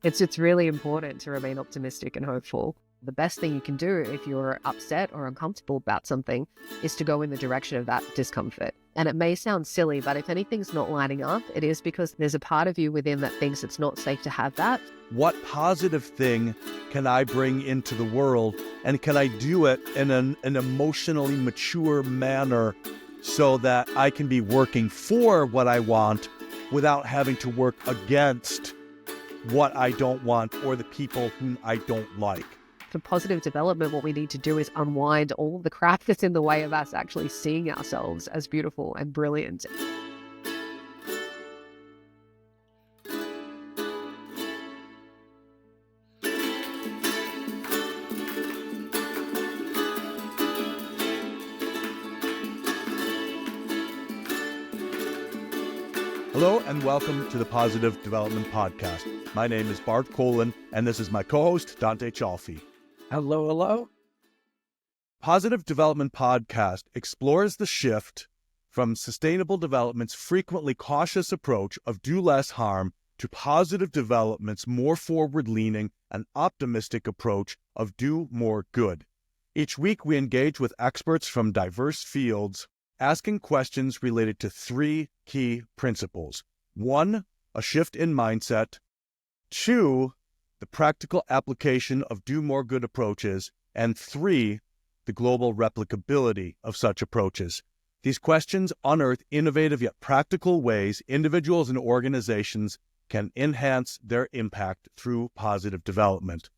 It's really important to remain optimistic and hopeful. The best thing you can do if you're upset or uncomfortable about something is to go in the direction of that discomfort. And it may sound silly, but if anything's not lining up, it is because there's a part of you within that thinks it's not safe to have that. What positive thing can I bring into the world? And can I do it in an emotionally mature manner so that I can be working for what I want without having to work against what I don't want or the people whom I don't like? For positive development, what we need to do is unwind all the crap that's in the way of us actually seeing ourselves as beautiful and brilliant. Hello and welcome to the Positive Development Podcast. My name is Bart, Colen, and this is my co-host, Dante Ciolfi. Hello, hello. Positive Development Podcast explores the shift from sustainable development's frequently cautious approach of do less harm to positive development's more forward-leaning and optimistic approach of do more good. Each week we engage with experts from diverse fields, asking questions related to three key principles. 1, a shift in mindset. 2, the practical application of do more good approaches. And 3, the global replicability of such approaches. These questions unearth innovative yet practical ways individuals and organizations can enhance their impact through positive development.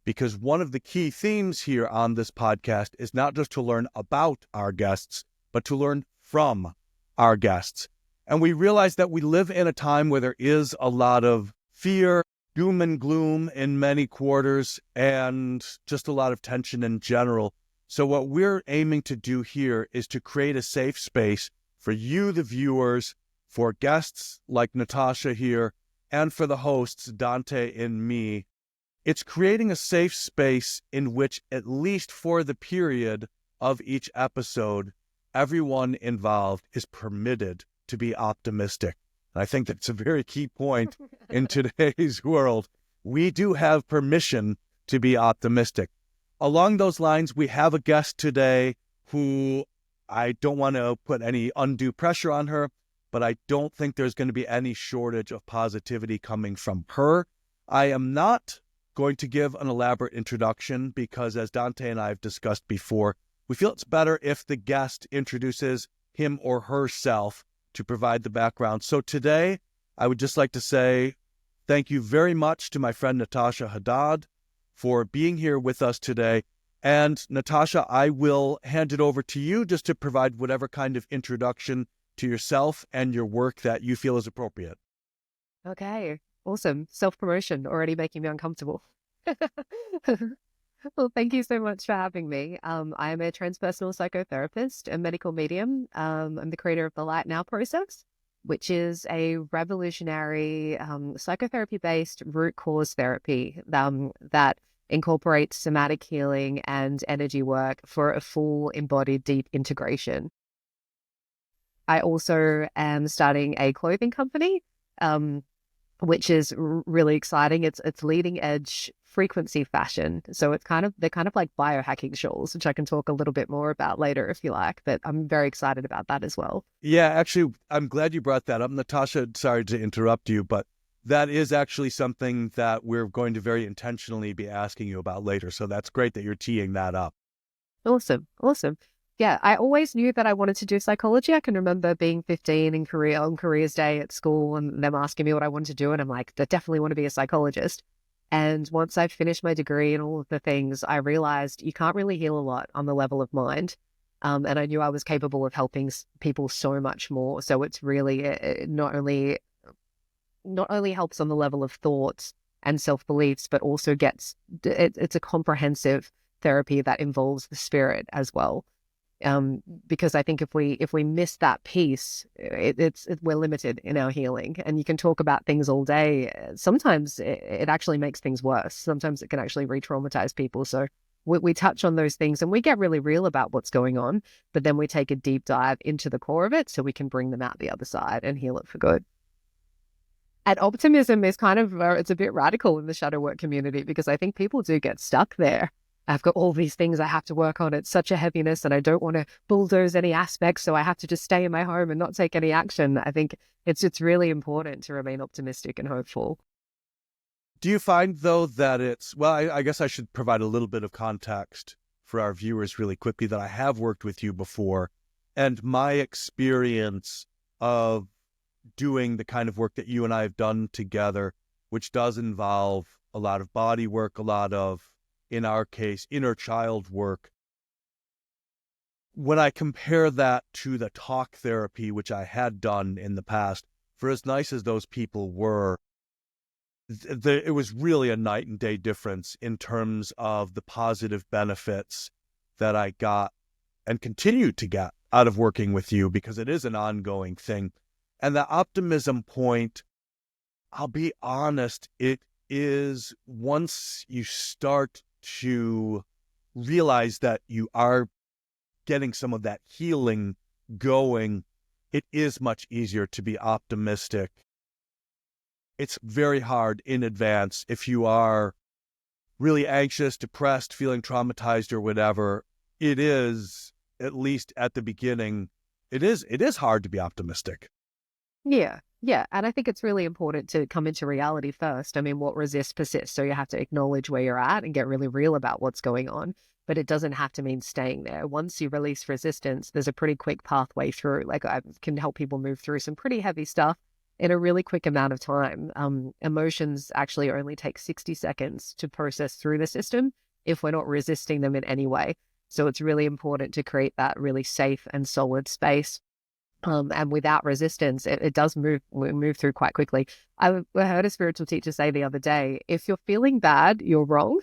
Because one of the key themes here on this podcast is not just to learn about our guests, but to learn from our guests. And we realize that we live in a time where there is a lot of fear, doom and gloom in many quarters, and just a lot of tension in general. So what we're aiming to do here is to create a safe space for you, the viewers, for guests like Natasha here, and for the hosts, Dante and me. It's creating a safe space in which, at least for the period of each episode, everyone involved is permitted to be optimistic. And I think that's a very key point in today's world. We do have permission to be optimistic. Along those lines, we have a guest today who I don't want to put any undue pressure on her, but I don't think there's going to be any shortage of positivity coming from her. I am not going to give an elaborate introduction because, as Dante and I have discussed before, we feel it's better if the guest introduces him or herself to provide the background. So today, I would just like to say thank you very much to my friend Natasha Haddad for being here with us today. And Natasha, I will hand it over to you just to provide whatever kind of introduction to yourself and your work that you feel is appropriate. Okay, awesome. Self-promotion already making me uncomfortable. Well, thank you so much for having me. I am a transpersonal psychotherapist, a medical medium. I'm the creator of the Light Now process, which is a revolutionary psychotherapy-based root cause therapy that incorporates somatic healing and energy work for a full embodied deep integration. I also am starting a clothing company, which is really exciting. It's leading edge frequency fashion. So they're kind of like biohacking shawls, which I can talk a little bit more about later if you like, but I'm very excited about that as well. Yeah, actually, I'm glad you brought that up. Natasha, sorry to interrupt you, but that is actually something that we're going to very intentionally be asking you about later. So that's great that you're teeing that up. Awesome. Yeah, I always knew that I wanted to do psychology. I can remember being 15 in Korea on careers day at school and them asking me what I wanted to do. And I'm like, I definitely want to be a psychologist. And once I finished my degree and all of the things, I realized you can't really heal a lot on the level of mind. And I knew I was capable of helping people so much more. So it's really not only helps on the level of thoughts and self-beliefs, but also it's a comprehensive therapy that involves the spirit as well. Because I think if we miss that piece, we're limited in our healing. And you can talk about things all day. Sometimes it actually makes things worse. Sometimes it can actually re-traumatize people. So we touch on those things and we get really real about what's going on, but then we take a deep dive into the core of it so we can bring them out the other side and heal it for good. And optimism is kind of, it's a bit radical in the shadow work community because I think people do get stuck there. I've got all these things I have to work on. It's such a heaviness and I don't want to bulldoze any aspects. So I have to just stay in my home and not take any action. I think it's really important to remain optimistic and hopeful. Do you find, though, that I guess I should provide a little bit of context for our viewers really quickly, that I have worked with you before, and my experience of doing the kind of work that you and I have done together, which does involve a lot of body work, a lot of, in our case, inner child work. When I compare that to the talk therapy, which I had done in the past, for as nice as those people were, it was really a night and day difference in terms of the positive benefits that I got and continue to get out of working with you, because it is an ongoing thing. And the optimism point, I'll be honest, it is, once you start to realize that you are getting some of that healing going, it is much easier to be optimistic. It's very hard in advance if you are really anxious, depressed, feeling traumatized or whatever. It is, at least at the beginning, it is hard to be optimistic. Yeah. Yeah. And I think it's really important to come into reality first. I mean, what resists persists. So you have to acknowledge where you're at and get really real about what's going on. But it doesn't have to mean staying there. Once you release resistance, there's a pretty quick pathway through. Like, I can help people move through some pretty heavy stuff in a really quick amount of time. Emotions actually only take 60 seconds to process through the system if we're not resisting them in any way. So it's really important to create that really safe and solid space. And without resistance, it does move through quite quickly. I heard a spiritual teacher say the other day, if you're feeling bad, you're wrong.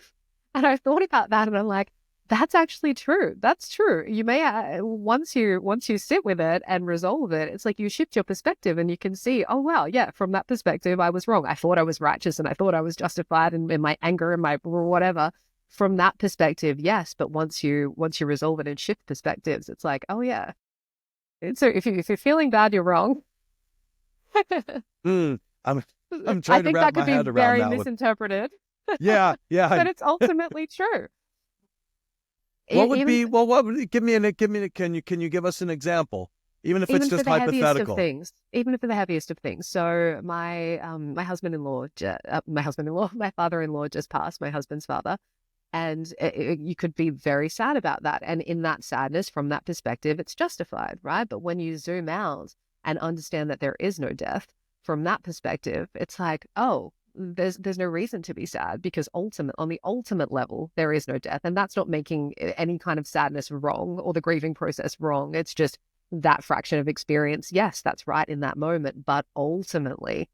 And I thought about that and I'm like, that's actually true. That's true. You may, once you sit with it and resolve it, it's like you shift your perspective and you can see, oh, wow, yeah, from that perspective, I was wrong. I thought I was righteous and I thought I was justified in my anger and my whatever. From that perspective, yes. But once you resolve it and shift perspectives, it's like, oh, yeah. So if you're feeling bad, you're wrong. I'm I trying to think wrap that my could be head around very that one. misinterpreted. Yeah, yeah. But it's ultimately true. What would Even be, well, what would, give me, can you give us an example? Even if it's even for just the heaviest of hypothetical. things, even for the heaviest of things. So my husband-in-law, my father-in-law just passed, my husband's father, and you could be very sad about that. And in that sadness, from that perspective, it's justified, right? But when you zoom out and understand that there is no death, from that perspective, it's like, oh, there's no reason to be sad because on the ultimate level, there is no death. And that's not making any kind of sadness wrong or the grieving process wrong. It's just that fraction of experience. Yes, that's right in that moment. But ultimately,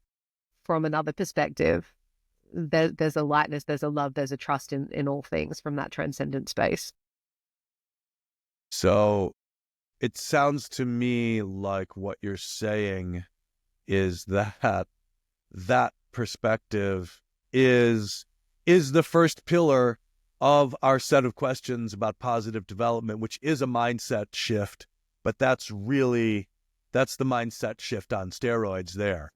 from another perspective, there's a lightness, there's a love, there's a trust in all things from that transcendent space. So it sounds to me like what you're saying is that that perspective is the first pillar of our set of questions about positive development, which is a mindset shift. But that's the mindset shift on steroids there.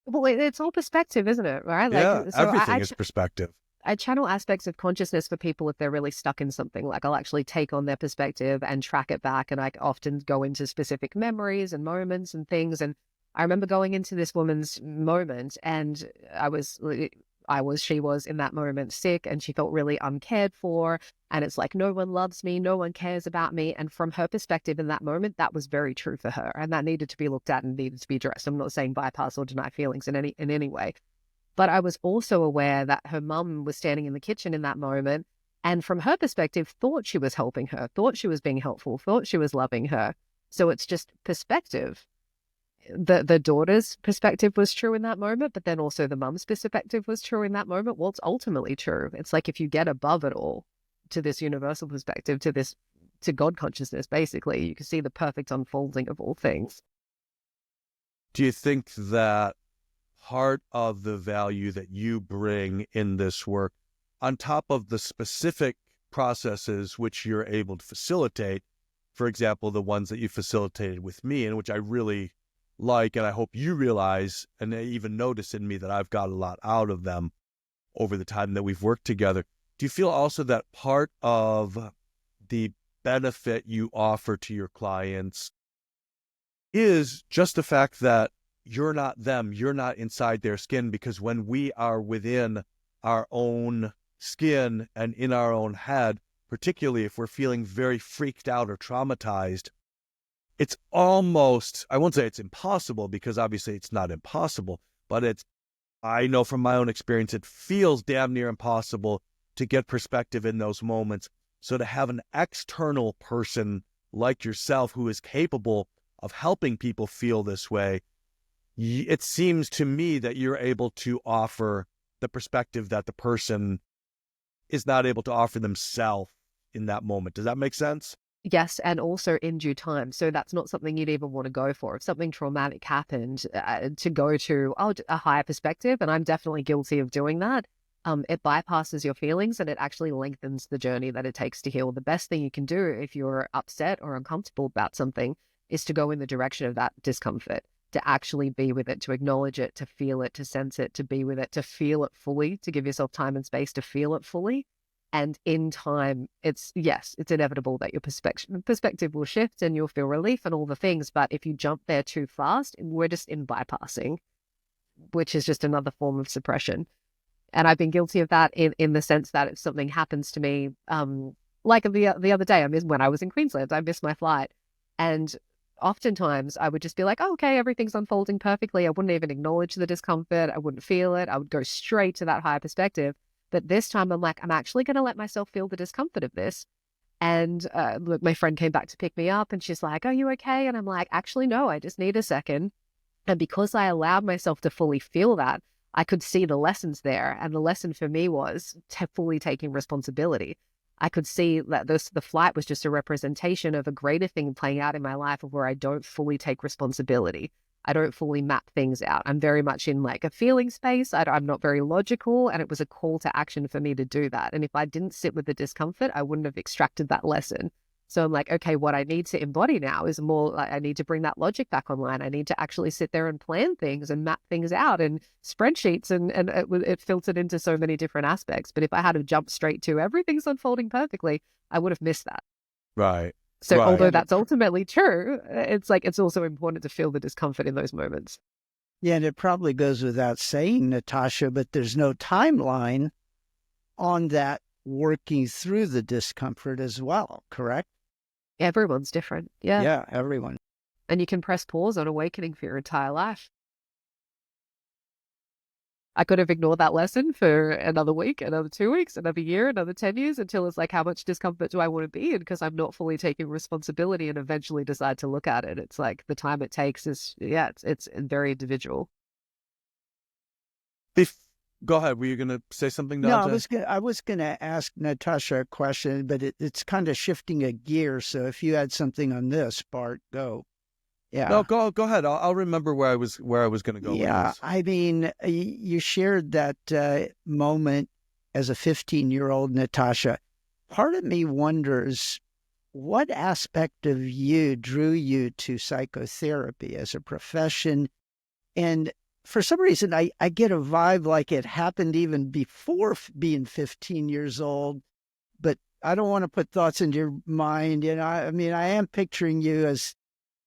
Well, it's all perspective, isn't it? Right? Like, Yeah, so everything is perspective. I channel aspects of consciousness for people if they're really stuck in something. Like, I'll actually take on their perspective and track it back. And I often go into specific memories and moments and things. And I remember going into this woman's moment and she was in that moment sick and she felt really uncared for. And it's like, no one loves me, no one cares about me. And from her perspective in that moment, that was very true for her. And that needed to be looked at and needed to be addressed. I'm not saying bypass or deny feelings in any way. But I was also aware that her mum was standing in the kitchen in that moment. And from her perspective, thought she was helping her, thought she was being helpful, thought she was loving her. So it's just perspective. The daughter's perspective was true in that moment, but then also the mum's perspective was true in that moment. Well, it's ultimately true. It's like if you get above it all to this universal perspective, to God consciousness, basically, you can see the perfect unfolding of all things. Do you think that part of the value that you bring in this work, on top of the specific processes which you're able to facilitate, for example, the ones that you facilitated with me, and which I really like, and I hope you realize and even notice in me that I've got a lot out of them over the time that we've worked together. Do you feel also that part of the benefit you offer to your clients is just the fact that you're not them, you're not inside their skin? Because when we are within our own skin and in our own head, particularly if we're feeling very freaked out or traumatized, it's almost, I won't say it's impossible, because obviously it's not impossible, but I know from my own experience, it feels damn near impossible to get perspective in those moments. So to have an external person like yourself who is capable of helping people feel this way, it seems to me that you're able to offer the perspective that the person is not able to offer themselves in that moment. Does that make sense? Yes, and also in due time. So that's not something you'd even want to go for. If something traumatic happened, to go to a higher perspective, and I'm definitely guilty of doing that, it bypasses your feelings and it actually lengthens the journey that it takes to heal. The best thing you can do if you're upset or uncomfortable about something is to go in the direction of that discomfort, to actually be with it, to acknowledge it, to feel it, to sense it, to be with it, to feel it fully, to give yourself time and space to feel it fully. And in time, it's inevitable that your perspective will shift and you'll feel relief and all the things. But if you jump there too fast, we're just in bypassing, which is just another form of suppression. And I've been guilty of that in the sense that if something happens to me, like the other day, when I was in Queensland, I missed my flight. And oftentimes I would just be like, oh, okay, everything's unfolding perfectly. I wouldn't even acknowledge the discomfort. I wouldn't feel it. I would go straight to that higher perspective. But this time I'm like, I'm actually going to let myself feel the discomfort of this. And look, my friend came back to pick me up and she's like, are you okay? And I'm like, actually, no, I just need a second. And because I allowed myself to fully feel that, I could see the lessons there. And the lesson for me was fully taking responsibility. I could see that the flight was just a representation of a greater thing playing out in my life, of where I don't fully take responsibility. I don't fully map things out. I'm very much in like a feeling space. I'm not very logical. And it was a call to action for me to do that. And if I didn't sit with the discomfort, I wouldn't have extracted that lesson. So I'm like, okay, what I need to embody now is more like, I need to bring that logic back online. I need to actually sit there and plan things and map things out and spreadsheets. And it filtered into so many different aspects. But if I had to jump straight to everything's unfolding perfectly, I would have missed that. Right. So Right. although that's ultimately true, it's like, it's also important to feel the discomfort in those moments. Yeah, and it probably goes without saying, Natasha, but there's no timeline on that working through the discomfort as well, correct? Everyone's different. Yeah. Yeah, everyone. And you can press pause on awakening for your entire life. I could have ignored that lesson for another week, another 2 weeks, another year, another 10 years, until it's like, how much discomfort do I want to be in? Because I'm not fully taking responsibility, and eventually decide to look at it. It's like the time it takes is, it's very individual. Go ahead. Were you going to say something, No, Dante? I was gonna ask Natasha a question, but it's kind of shifting a gear. So if you had something on this, Bart, go. Yeah. No, go ahead. I'll remember where I was going to go. Yeah, With this. I mean, you shared that moment as a 15-year-old, Natasha. Part of me wonders what aspect of you drew you to psychotherapy as a profession. And for some reason, I get a vibe like it happened even before being 15 years old. But I don't want to put thoughts into your mind. I mean, I am picturing you as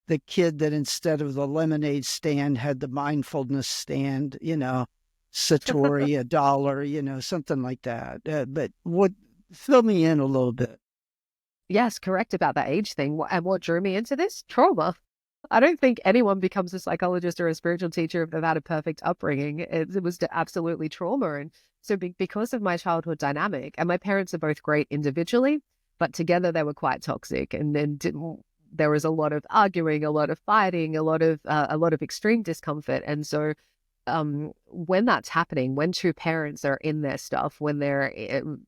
the kid that instead of the lemonade stand had the mindfulness stand, Satori, $1, something like that. But fill me in a little bit. Yes, correct about that age thing. And what drew me into this? Trauma. I don't think anyone becomes a psychologist or a spiritual teacher if they've had a perfect upbringing. It was absolutely trauma. And so because of my childhood dynamic, and my parents are both great individually, but together they were quite toxic. And then there was a lot of arguing, a lot of fighting, a lot of extreme discomfort. And so when that's happening, when two parents are in their stuff, when they're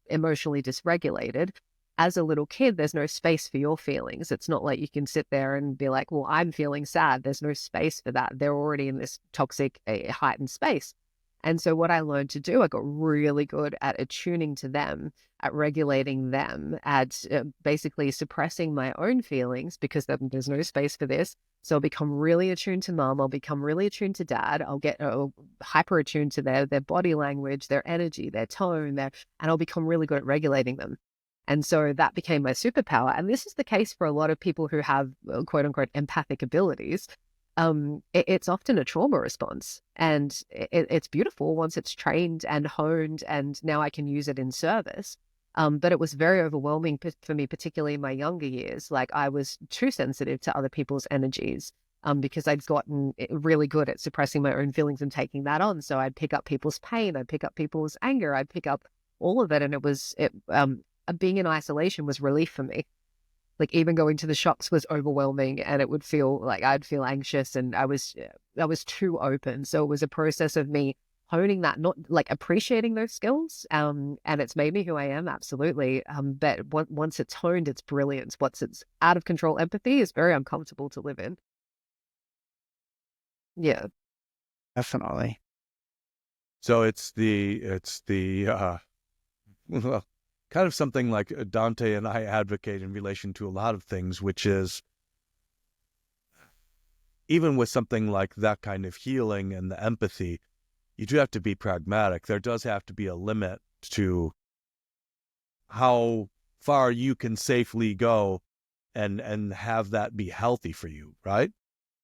emotionally dysregulated, as a little kid, there's no space for your feelings. It's not like you can sit there and be like, well, I'm feeling sad. There's no space for that. They're already in this toxic, heightened space. And so what I learned to do, I got really good at attuning to them, at regulating them, at basically suppressing my own feelings because there's no space for this. So I'll become really attuned to mom. I'll become really attuned to dad. I'll get hyper attuned to their body language, their energy, their tone, and I'll become really good at regulating them. And so that became my superpower. And this is the case for a lot of people who have quote unquote empathic abilities. It's often a trauma response, and it's beautiful once it's trained and honed, and now I can use it in service. But it was very overwhelming for me, particularly in my younger years. Like I was too sensitive to other people's energies, because I'd gotten really good at suppressing my own feelings and taking that on. So I'd pick up people's pain, I'd pick up people's anger, I'd pick up all of it, and being in isolation was relief for me. Like even going to the shops was overwhelming, and it would feel like I'd feel anxious, and I was too open. So it was a process of me honing that, not like appreciating those skills. And it's made me who I am, absolutely. But once it's honed, it's brilliant. Once it's out of control, empathy is very uncomfortable to live in. Yeah. Definitely. So it's the well, kind of something like Dante and I advocate in relation to a lot of things, which is even with something like that kind of healing and the empathy, you do have to be pragmatic. There does have to be a limit to how far you can safely go and have that be healthy for you, right?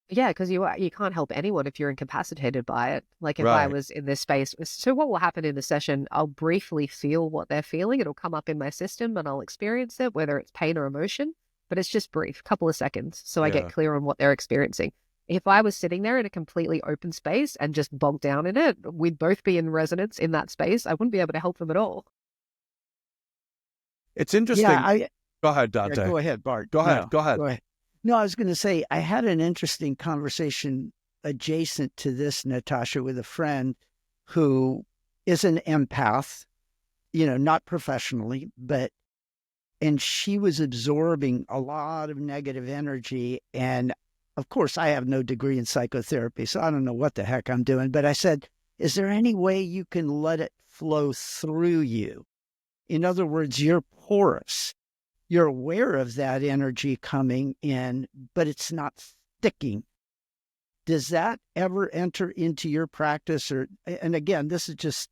Yeah, because you can't help anyone if you're incapacitated by it. Like if I Right. was in this space, so what will happen in the session, I'll briefly feel what they're feeling. It'll come up in my system and I'll experience it, whether it's pain or emotion, but it's just brief, couple of seconds. So I get Yeah. clear on what they're experiencing. If I was sitting there in a completely open space and just bogged down in it, we'd both be in resonance in that space. I wouldn't be able to help them at all. It's Yeah, interesting. Go ahead, yeah, Dante. go ahead, Bart. Go ahead. No, Go ahead. go ahead. No, I was going to say, I had an interesting conversation adjacent to this, Natasha, with a friend who is an empath, not professionally, and she was absorbing a lot of negative energy. And of course, I have no degree in psychotherapy, so I don't know what the heck I'm doing. But I said, is there any way you can let it flow through you? In other words, you're porous. You're aware of that energy coming in, but it's not sticking. Does that ever enter into your practice? And again, this is just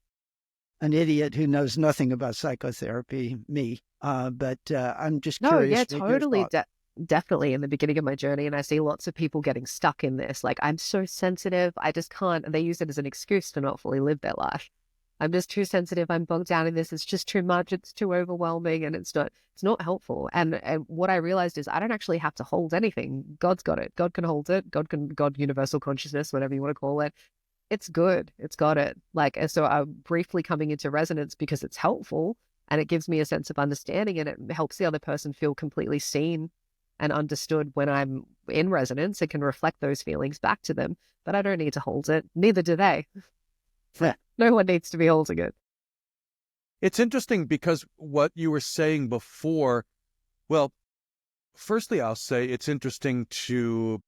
an idiot who knows nothing about psychotherapy, me. But I'm just No, curious yeah, to your totally. thoughts. Definitely in the beginning of my journey. And I see lots of people getting stuck in this. Like, I'm so sensitive. I just can't. And they use it as an excuse to not fully live their life. I'm just too sensitive. I'm bogged down in this. It's just too much. It's too overwhelming. And it's not helpful. And what I realized is I don't actually have to hold anything. God's got it. God can hold it. God, universal consciousness, whatever you want to call it. It's good. It's got it. Like, so I'm briefly coming into resonance because it's helpful and it gives me a sense of understanding, and it helps the other person feel completely seen and understood. When I'm in resonance, it can reflect those feelings back to them, but I don't need to hold it. Neither do they. Yeah. No one needs to be holding it. It's interesting because what you were saying before, well, firstly, I'll say it's interesting to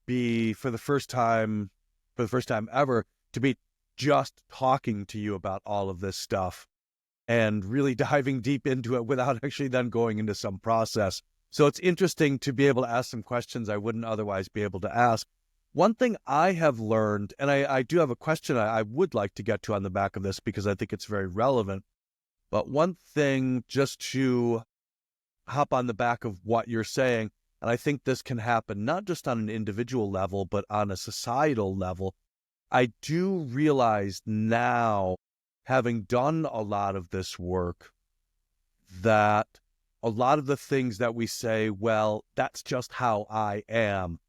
be for the first time ever, to be just talking to you about all of this stuff and really diving deep into it without actually then going into some process. So it's interesting to be able to ask some questions I wouldn't otherwise be able to ask. One thing I have learned, and I do have a question I would like to get to on the back of this because I think it's very relevant, but one thing just to hop on the back of what you're saying, and I think this can happen not just on an individual level, but on a societal level. I do realize now, having done a lot of this work, that a lot of the things that we say, well, that's just how I am.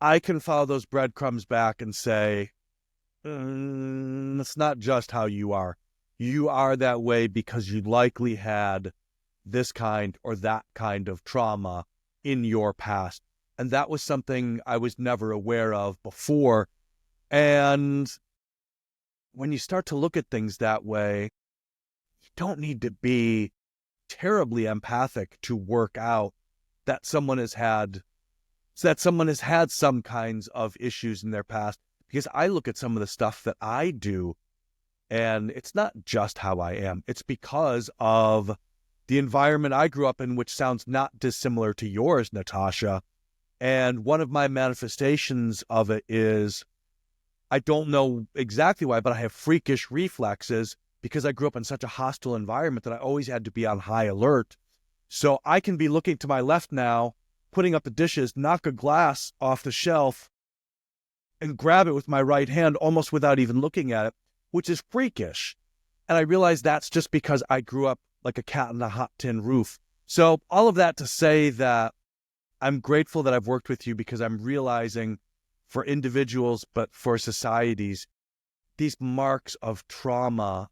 I can follow those breadcrumbs back and say, it's not just how you are. You are that way because you likely had this kind or that kind of trauma in your past. And that was something I was never aware of before. And when you start to look at things that way, you don't need to be terribly empathic to work out that someone has had some kinds of issues in their past, because I look at some of the stuff that I do, and it's not just how I am. It's because of the environment I grew up in, which sounds not dissimilar to yours, Natasha. And one of my manifestations of it is, I don't know exactly why, but I have freakish reflexes because I grew up in such a hostile environment that I always had to be on high alert. So I can be looking to my left now, putting up the dishes, knock a glass off the shelf, and grab it with my right hand almost without even looking at it, which is freakish. And I realize that's just because I grew up like a cat on a hot tin roof. So all of that to say that I'm grateful that I've worked with you, because I'm realizing for individuals, but for societies, these marks of trauma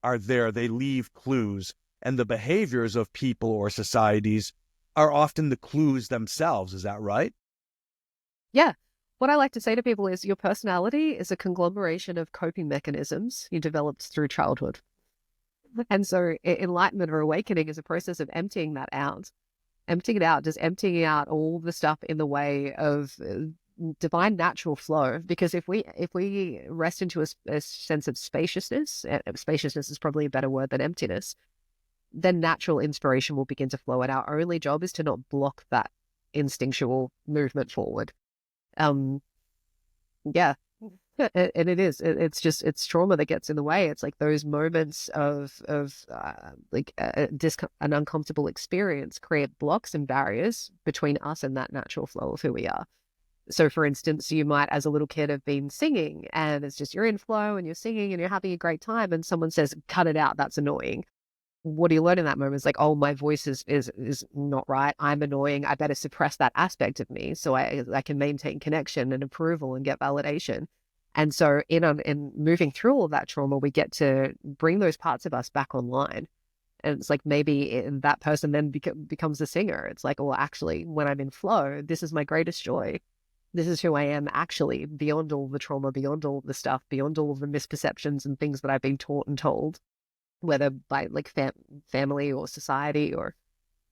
are there. They leave clues, and the behaviors of people or societies are often the clues themselves. Is that right? Yeah. What I like to say to people is your personality is a conglomeration of coping mechanisms you developed through childhood. And so enlightenment or awakening is a process of emptying that out. Emptying it out, just emptying out all the stuff in the way of divine natural flow. Because if we rest into a sense of spaciousness, spaciousness is probably a better word than emptiness, then natural inspiration will begin to flow. And our only job is to not block that instinctual movement forward. Yeah. And it's trauma that gets in the way. It's like those moments of like an uncomfortable experience create blocks and barriers between us and that natural flow of who we are. So for instance, you might, as a little kid, have been singing, and it's just you're in flow and you're singing and you're having a great time, and someone says, cut it out, that's annoying. What do you learn in that moment? It's like, oh, my voice is not right. I'm annoying. I better suppress that aspect of me so I can maintain connection and approval and get validation. And so in moving through all of that trauma, we get to bring those parts of us back online. And it's like maybe that person then becomes a singer. It's like, well, actually, when I'm in flow, this is my greatest joy. This is who I am actually, beyond all the trauma, beyond all the stuff, beyond all the misperceptions and things that I've been taught and told, whether by like family or society or,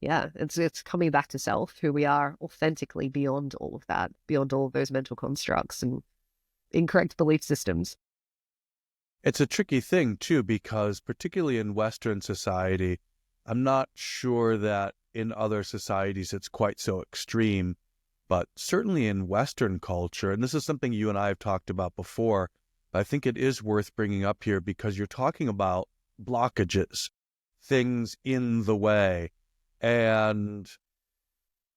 yeah, it's coming back to self, who we are authentically beyond all of that, beyond all of those mental constructs and incorrect belief systems. It's a tricky thing too, because particularly in Western society, I'm not sure that in other societies it's quite so extreme, but certainly in Western culture, and this is something you and I have talked about before, but I think it is worth bringing up here because you're talking about blockages, things in the way. And,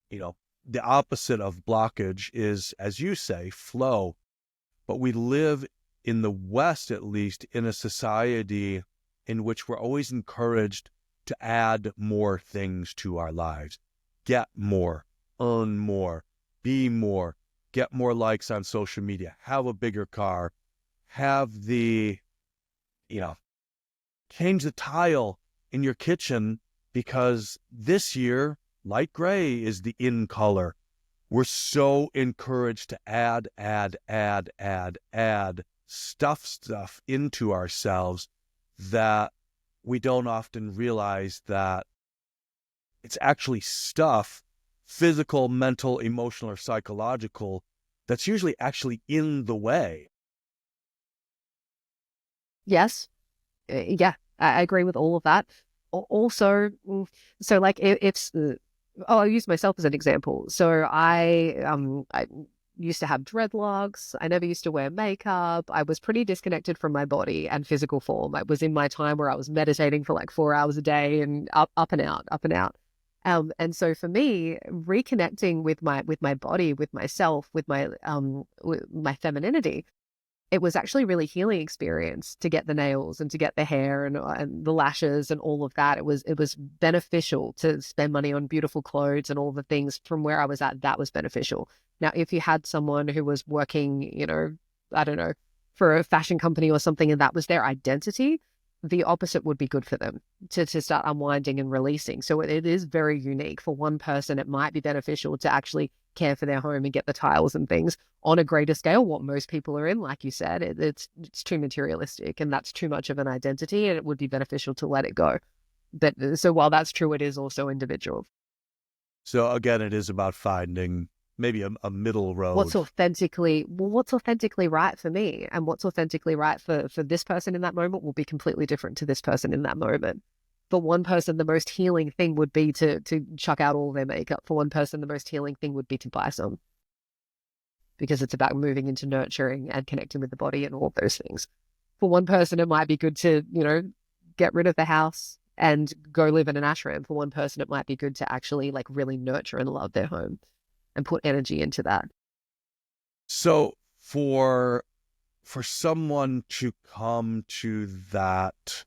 the opposite of blockage is, as you say, flow. But we live in the West, at least, in a society in which we're always encouraged to add more things to our lives. Get more, earn more, be more, get more likes on social media, have a bigger car, have the, change the tile in your kitchen because this year, light gray is the in color. We're so encouraged to add stuff into ourselves that we don't often realize that it's actually stuff, physical, mental, emotional, or psychological, that's usually actually in the way. Yes. Yeah, I agree with all of that. Also, so like it's I'll use myself as an example. So I used to have dreadlocks. I never used to wear makeup. I was pretty disconnected from my body and physical form. I was in my time where I was meditating for like 4 hours a day and up and out, up and out. And so for me, reconnecting with my body, with myself, with my femininity, it was actually really healing experience to get the nails and to get the hair and the lashes and all of that. It was beneficial to spend money on beautiful clothes and all the things. From where I was at, that was beneficial. Now, if you had someone who was working, I don't know, for a fashion company or something, and that was their identity, the opposite would be good for them to start unwinding and releasing. So it is very unique. For one person, it might be beneficial to actually care for their home and get the tiles and things. On a greater scale, what most people are in, like you said, it's too materialistic and that's too much of an identity, and it would be beneficial to let it go. But so while that's true, it is also individual. So again, it is about finding maybe a middle road. what's authentically right for me, and what's authentically right for this person in that moment will be completely different to this person in that moment. For one person, the most healing thing would be to chuck out all their makeup. For one person, the most healing thing would be to buy some, because it's about moving into nurturing and connecting with the body and all of those things. For one person, it might be good to, get rid of the house and go live in an ashram. For one person, it might be good to actually like really nurture and love their home and put energy into that. So for someone to come to that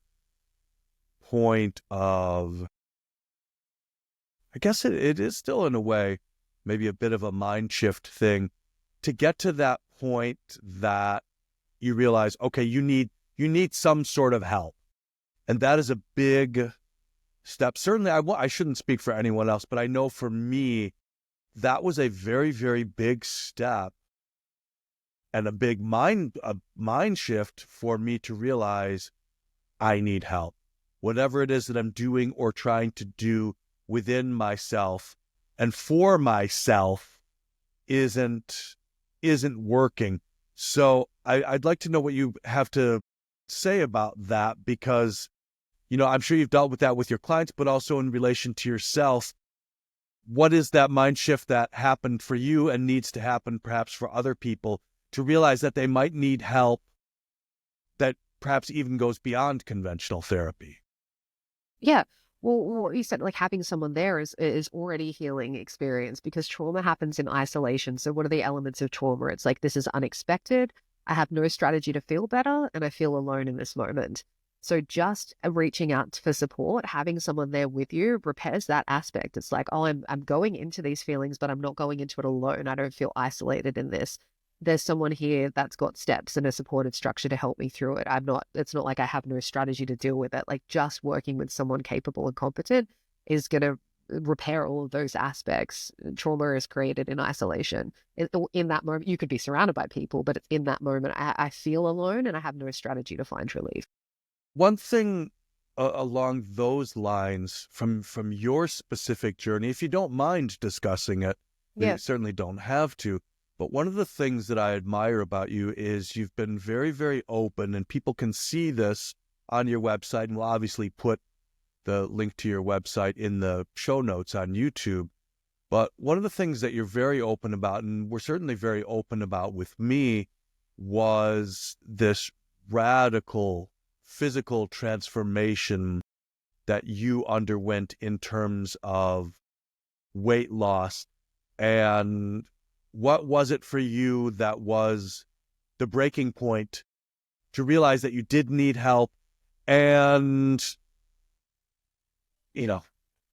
point of, I guess it is still in a way maybe a bit of a mind shift thing, to get to that point that you realize, okay, you need some sort of help. And that is a big step. Certainly, I shouldn't speak for anyone else, but I know for me, that was a very, very big step and a big mind shift for me to realize I need help. Whatever it is that I'm doing or trying to do within myself and for myself isn't working. So I'd like to know what you have to say about that, because, I'm sure you've dealt with that with your clients, but also in relation to yourself. What is that mind shift that happened for you and needs to happen perhaps for other people to realize that they might need help that perhaps even goes beyond conventional therapy? Yeah. Well, what you said, like having someone there is already a healing experience, because trauma happens in isolation. So what are the elements of trauma? It's like, this is unexpected. I have no strategy to feel better, and I feel alone in this moment. So just reaching out for support, having someone there with you repairs that aspect. It's like, oh, I'm going into these feelings, but I'm not going into it alone. I don't feel isolated in this. There's someone here that's got steps and a supportive structure to help me through it. It's not like I have no strategy to deal with it. Like, just working with someone capable and competent is going to repair all of those aspects. Trauma is created in isolation. In that moment, you could be surrounded by people, but it's in that moment, I feel alone and I have no strategy to find relief. One thing along those lines from your specific journey, if you don't mind discussing it, Yeah. you certainly don't have to. But one of the things that I admire about you is you've been very, very open, and people can see this on your website, and we'll obviously put the link to your website in the show notes on YouTube. But one of the things that you're very open about, and we're certainly very open about with me, was this radical physical transformation that you underwent in terms of weight loss. And what was it for you that was the breaking point to realize that you did need help and,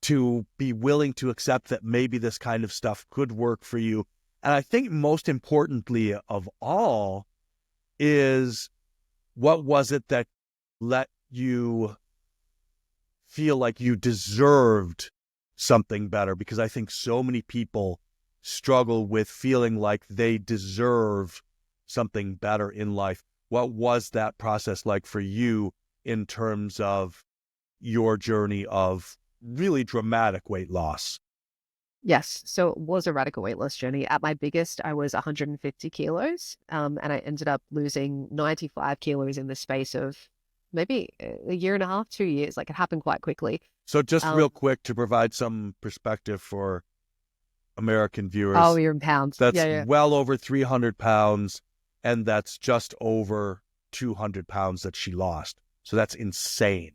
to be willing to accept that maybe this kind of stuff could work for you? And I think most importantly of all is, what was it that let you feel like you deserved something better? Because I think so many people struggle with feeling like they deserve something better in life. What was that process like for you in terms of your journey of really dramatic weight loss? Yes. So it was a radical weight loss journey. At my biggest, I was 150 kilos. And I ended up losing 95 kilos in the space of maybe a year and a half, 2 years. Like, it happened quite quickly. So just real quick, to provide some perspective for American viewers. Oh, you're in pounds. That's Yeah. well over 300 pounds, and that's just over 200 pounds that she lost. So that's insane.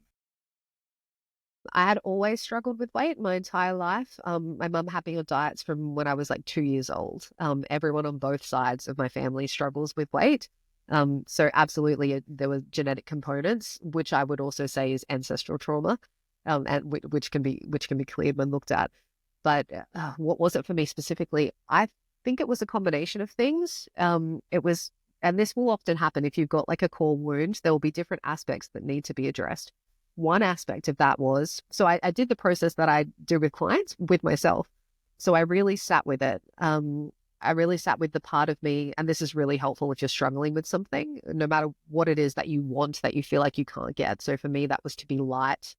I had always struggled with weight my entire life. My mum had me on diets from when I was like 2 years old. Everyone on both sides of my family struggles with weight. So absolutely, there were genetic components, which I would also say is ancestral trauma, and which can be cleared when looked at. But what was it for me specifically? I think it was a combination of things. It was, and this will often happen if you've got like a core wound, there will be different aspects that need to be addressed. One aspect of that was, so I did the process that I do with clients with myself. So I really sat with it. I really sat with the part of me, and this is really helpful if you're struggling with something, no matter what it is that you want that you feel like you can't get. So for me, that was to be light,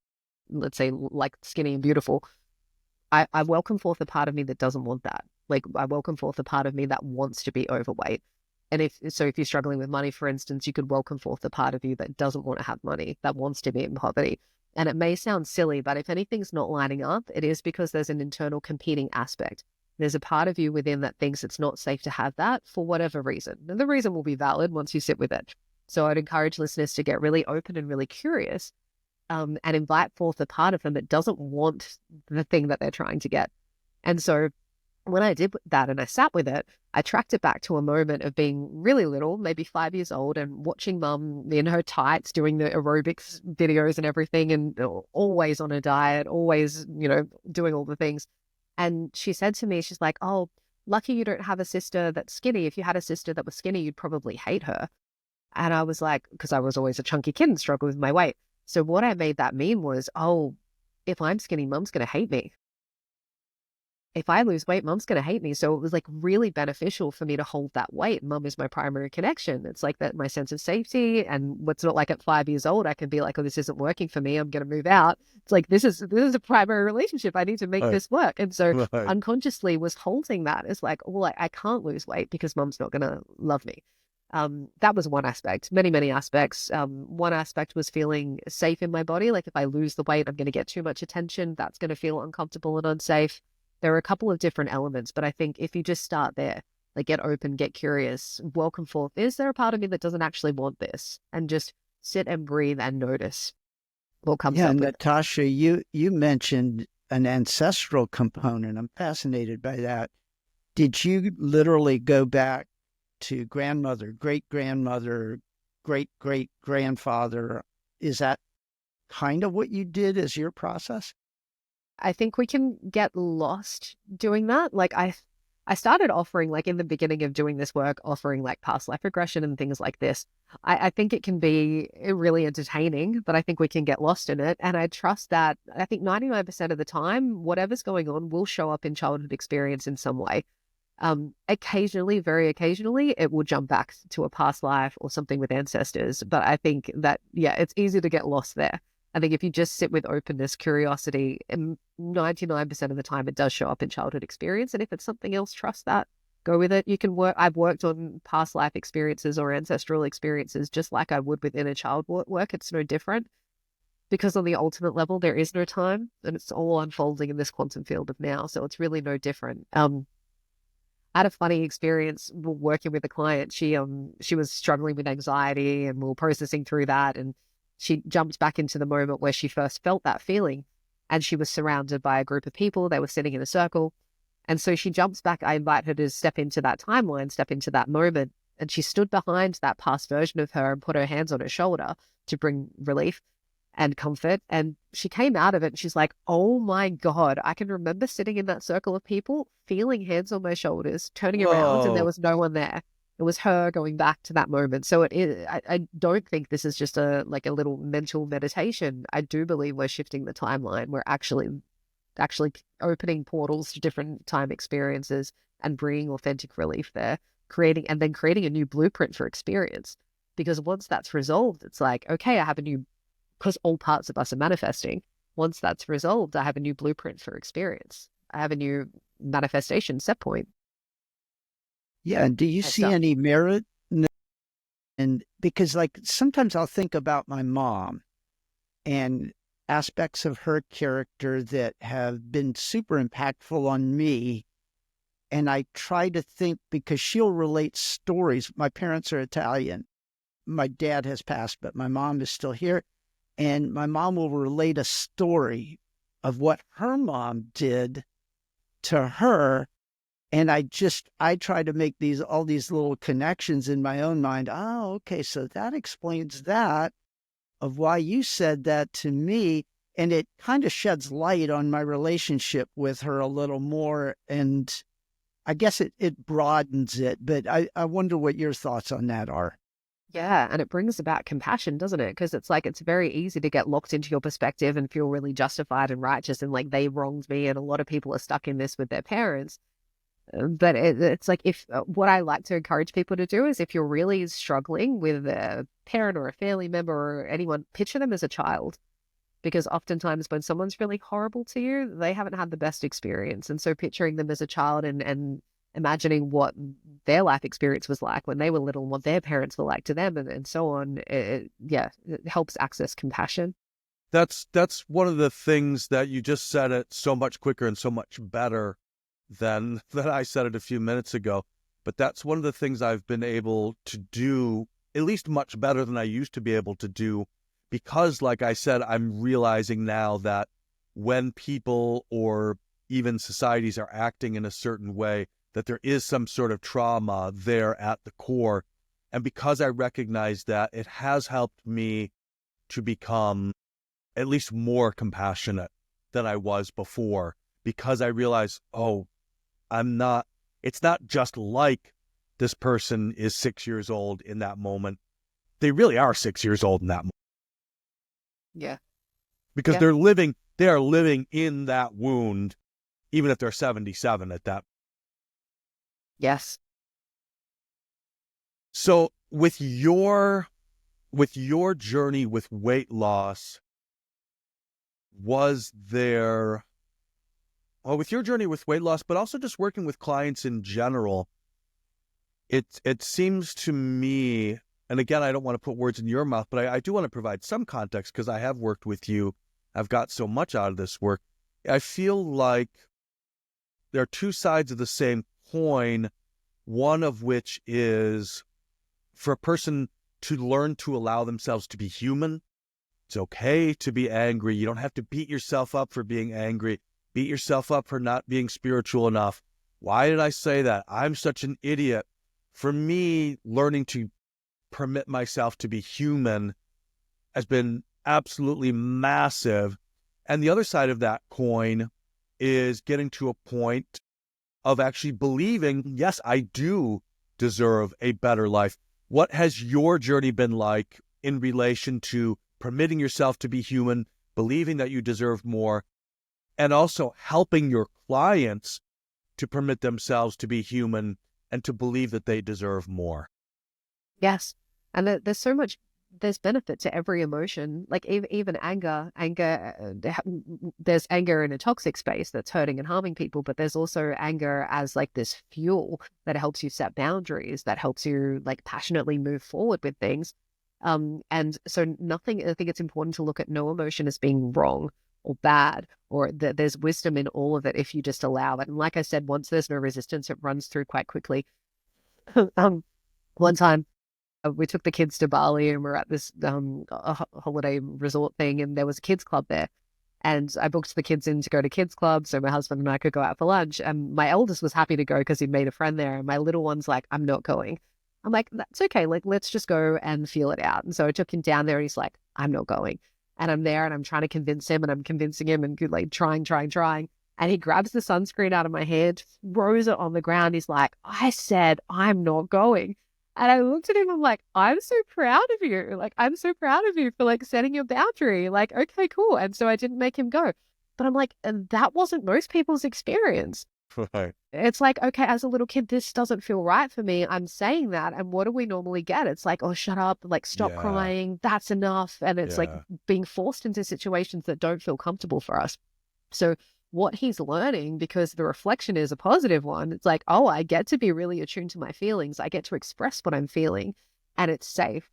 let's say like skinny and beautiful. I welcome forth a part of me that doesn't want that. Like I welcome forth the part of me that wants to be overweight. And if you're struggling with money, for instance, you could welcome forth the part of you that doesn't want to have money, that wants to be in poverty. And it may sound silly, but if anything's not lining up, it is because there's an internal competing aspect. There's a part of you within that thinks it's not safe to have that for whatever reason. And the reason will be valid once you sit with it. So I'd encourage listeners to get really open and really curious, and invite forth a part of them that doesn't want the thing that they're trying to get. And so when I did that and I sat with it, I tracked it back to a moment of being really little, maybe 5 years old, and watching mum in her tights doing the aerobics videos and everything, and always on a diet, always, doing all the things. And she said to me, she's like, oh, lucky you don't have a sister that's skinny. If you had a sister that was skinny, you'd probably hate her. And I was like, because I was always a chunky kid and struggled with my weight. So what I made that mean was, oh, if I'm skinny, mum's going to hate me. If I lose weight, mum's going to hate me. So it was like really beneficial for me to hold that weight. Mum is my primary connection. It's like that, my sense of safety. And what's not like at 5 years old, I can be like, oh, this isn't working for me. I'm going to move out. It's like, this is a primary relationship. I need to make this work. And so unconsciously was holding that as like, oh, I can't lose weight because mum's not going to love me. That was one aspect, many aspects. One aspect was feeling safe in my body. Like if I lose the weight, I'm going to get too much attention. That's going to feel uncomfortable and unsafe. There are a couple of different elements, but I think if you just start there, like get open, get curious, welcome forth. Is there a part of me that doesn't actually want this? And just sit and breathe and notice what comes up. Natasha, you mentioned an ancestral component. I'm fascinated by that. Did you literally go back to grandmother, great-grandmother, great-great-grandfather? Is that kind of what you did as your process? I think we can get lost doing that. Like I started offering, like in the beginning of doing this work, offering like past life regression and things like this. I think it can be really entertaining, but I think we can get lost in it. And I trust that I think 99% of the time, whatever's going on will show up in childhood experience in some way. Occasionally, very occasionally, it will jump back to a past life or something with ancestors. But I think that, it's easy to get lost there. I think if you just sit with openness, curiosity, 99% of the time it does show up in childhood experience. And if it's something else, trust that. Go with it. You can work. I've worked on past life experiences or ancestral experiences just like I would with inner child work. It's no different because on the ultimate level, there is no time and it's all unfolding in this quantum field of now. So it's really no different. I had a funny experience working with a client. She was struggling with anxiety and we were processing through that, and she jumped back into the moment where she first felt that feeling, and she was surrounded by a group of people. They were sitting in a circle. And so she jumps back. I invite her to step into that timeline, step into that moment. And she stood behind that past version of her and put her hands on her shoulder to bring relief and comfort. And she came out of it and she's like, oh my God, I can remember sitting in that circle of people, feeling hands on my shoulders, turning around, and there was no one there. It was her going back to that moment. So it is, I don't think this is just a little mental meditation. I do believe we're shifting the timeline. We're actually opening portals to different time experiences and bringing authentic relief there, creating a new blueprint for experience. Because once that's resolved, it's like, okay, I have a new, because all parts of us are manifesting. Once that's resolved, I have a new blueprint for experience. I have a new manifestation set point. Yeah. And do you see any merit and because like sometimes I'll think about my mom and aspects of her character that have been super impactful on me. And I try to think, because she'll relate stories. My parents are Italian. My dad has passed, but my mom is still here. And my mom will relate a story of what her mom did to her. And I try to make all these little connections in my own mind. Oh, okay. So that explains that of why you said that to me. And it kind of sheds light on my relationship with her a little more. And I guess it broadens it. But I wonder what your thoughts on that are. Yeah. And it brings about compassion, doesn't it? Because it's like, it's very easy to get locked into your perspective and feel really justified and righteous and like they wronged me. And a lot of people are stuck in this with their parents. But it's like, if what I like to encourage people to do is if you're really struggling with a parent or a family member or anyone, picture them as a child because oftentimes when someone's really horrible to you, they haven't had the best experience. And so picturing them as a child and imagining what their life experience was like when they were little and what their parents were like to them and so on, it helps access compassion. That's one of the things that you just said it so much quicker and so much better than I said it a few minutes ago. But that's one of the things I've been able to do, at least much better than I used to be able to do, because, like I said, I'm realizing now that when people or even societies are acting in a certain way, that there is some sort of trauma there at the core. And because I recognize that, it has helped me to become at least more compassionate than I was before, because I realize, it's not just like this person is 6 years old in that moment. They really are 6 years old in that moment. Yeah. Because Yeah. they are living in that wound, even if they're 77 at that. Yes. So with your journey with weight loss, with your journey with weight loss, but also just working with clients in general, it seems to me, and again, I don't want to put words in your mouth, but I do want to provide some context because I have worked with you. I've got so much out of this work. I feel like there are two sides of the same coin, one of which is for a person to learn to allow themselves to be human. It's okay to be angry. You don't have to beat yourself up for being angry. Beat yourself up for not being spiritual enough. Why did I say that? I'm such an idiot. For me, learning to permit myself to be human has been absolutely massive. And the other side of that coin is getting to a point of actually believing, yes, I do deserve a better life. What has your journey been like in relation to permitting yourself to be human, believing that you deserve more, and also helping your clients to permit themselves to be human and to believe that they deserve more? Yes. And there's benefit to every emotion, like even anger. There's anger in a toxic space that's hurting and harming people, but there's also anger as like this fuel that helps you set boundaries, that helps you like passionately move forward with things. And so I think it's important to look at no emotion as being wrong or bad, or that there's wisdom in all of it if you just allow it. And like I said, once there's no resistance, it runs through quite quickly. One time, we took the kids to Bali and we're at this holiday resort thing, and there was a kids club there. And I booked the kids in to go to kids club so my husband and I could go out for lunch. And my eldest was happy to go because he'd made a friend there. And my little one's like, I'm not going. I'm like, that's okay. Like, let's just go and feel it out. And so I took him down there and he's like, I'm not going. And I'm there and I'm trying to convince him and I'm convincing him and like trying. And he grabs the sunscreen out of my hand, throws it on the ground. He's like, I said, I'm not going. And I looked at him, I'm like, I'm so proud of you. Like, I'm so proud of you for like setting your boundary. Like, okay, cool. And so I didn't make him go. But I'm like, and that wasn't most people's experience. Right. It's like, okay, as a little kid, this doesn't feel right for me. I'm saying that. And what do we normally get? It's like, oh, shut up, like, stop Yeah. crying. That's enough. And it's like Yeah. being forced into situations that don't feel comfortable for us. So what he's learning, because the reflection is a positive one, it's like, oh, I get to be really attuned to my feelings. I get to express what I'm feeling and it's safe.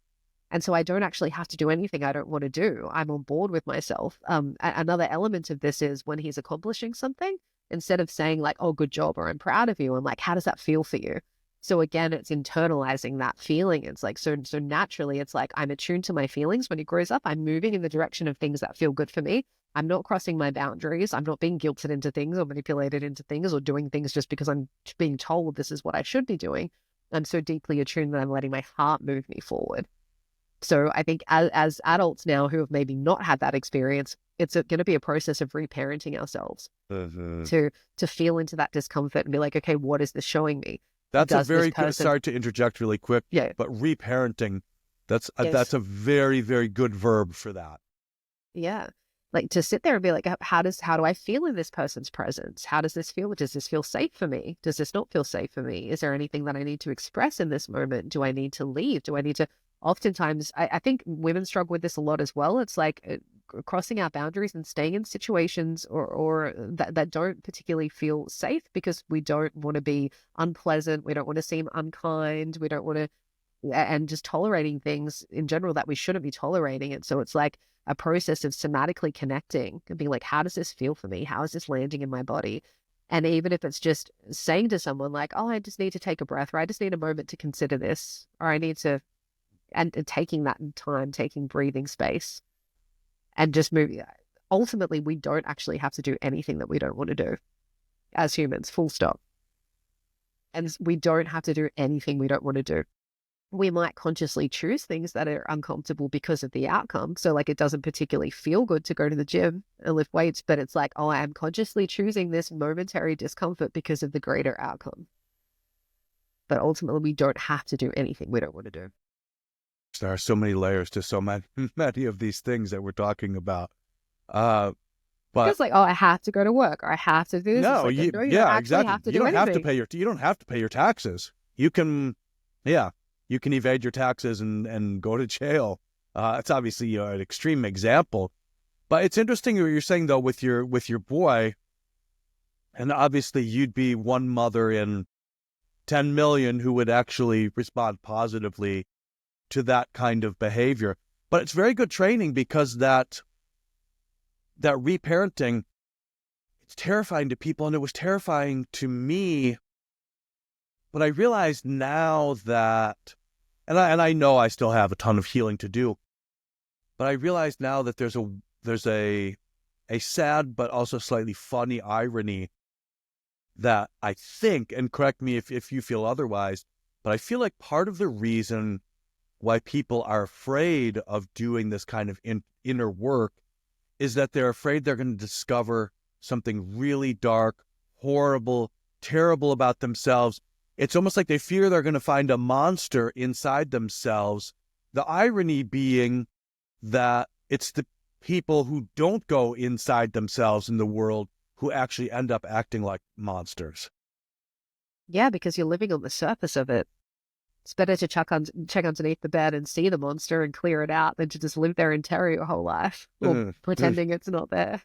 And so I don't actually have to do anything I don't want to do. I'm on board with myself. Another element of this is when he's accomplishing something, instead of saying like, oh, good job, or I'm proud of you, I'm like, how does that feel for you? So again, it's internalizing that feeling. It's like, so naturally, it's like, I'm attuned to my feelings. When he grows up, I'm moving in the direction of things that feel good for me. I'm not crossing my boundaries. I'm not being guilted into things or manipulated into things or doing things just because I'm being told this is what I should be doing. I'm so deeply attuned that I'm letting my heart move me forward. So I think as adults now who have maybe not had that experience, it's going to be a process of reparenting ourselves to feel into that discomfort and be like, okay, what is this showing me? That's a very good, sorry to interject really quick, yeah, but reparenting, that's yes. That's a very, very good verb for that. Yeah. Like to sit there and be like, how do I feel in this person's presence? How does this feel? Does this feel safe for me? Does this not feel safe for me? Is there anything that I need to express in this moment? Do I need to leave? Do I need to, oftentimes, I think women struggle with this a lot as well. It's like crossing our boundaries and staying in situations or that don't particularly feel safe because we don't want to be unpleasant. We don't want to seem unkind. We don't want to, and just tolerating things in general that we shouldn't be tolerating. And so it's like a process of somatically connecting and being like, how does this feel for me? How is this landing in my body? And even if it's just saying to someone like, oh, I just need to take a breath, or I just need a moment to consider this, or I need to, and taking that time, taking breathing space and just moving. Ultimately, we don't actually have to do anything that we don't want to do as humans, full stop. And we don't have to do anything we don't want to do. We might consciously choose things that are uncomfortable because of the outcome. So like it doesn't particularly feel good to go to the gym and lift weights, but it's like, oh, I am consciously choosing this momentary discomfort because of the greater outcome. But ultimately, we don't have to do anything we don't want to do. There are so many layers to so many of these things that we're talking about. But it's like, oh, I have to go to work, or I have to do this. No, like, you don't exactly. have to You do don't have to anything. pay you don't have to pay your taxes. You can evade your taxes and go to jail. It's obviously an extreme example, but it's interesting what you're saying though with your boy. And obviously, you'd be one mother in 10 million who would actually respond positively to that kind of behavior. But it's very good training because that reparenting, it's terrifying to people, and it was terrifying to me. But I realize now that, and I know I still have a ton of healing to do, but I realize now that there's a sad but also slightly funny irony that I think, and correct me if you feel otherwise, but I feel like part of the reason why people are afraid of doing this kind of inner work is that they're afraid they're going to discover something really dark, horrible, terrible about themselves. It's almost like they fear they're going to find a monster inside themselves. The irony being that it's the people who don't go inside themselves in the world who actually end up acting like monsters. Yeah, because you're living on the surface of it. It's better to check underneath the bed and see the monster and clear it out than to just live there in terror your whole life, or pretending it's not there.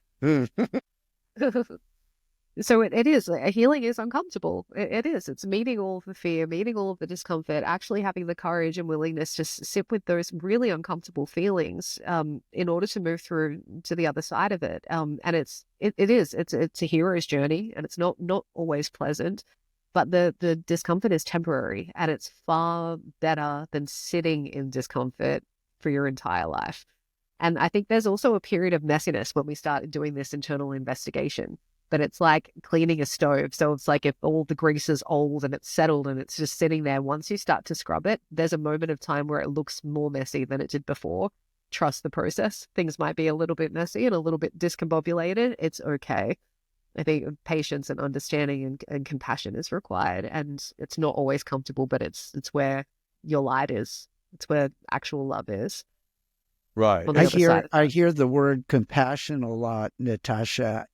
So it is. Healing is uncomfortable. It is. It's meeting all of the fear, meeting all of the discomfort, actually having the courage and willingness to sit with those really uncomfortable feelings in order to move through to the other side of it. And it's a hero's journey, and it's not always pleasant. But the discomfort is temporary, and it's far better than sitting in discomfort for your entire life. And I think there's also a period of messiness when we start doing this internal investigation. But it's like cleaning a stove. So it's like if all the grease is old and it's settled and it's just sitting there, once you start to scrub it, there's a moment of time where it looks more messy than it did before. Trust the process. Things might be a little bit messy and a little bit discombobulated. It's okay. I think patience and understanding and compassion is required. And it's not always comfortable, but it's where your light is. It's where actual love is. Right. I hear the word compassion a lot, Natasha.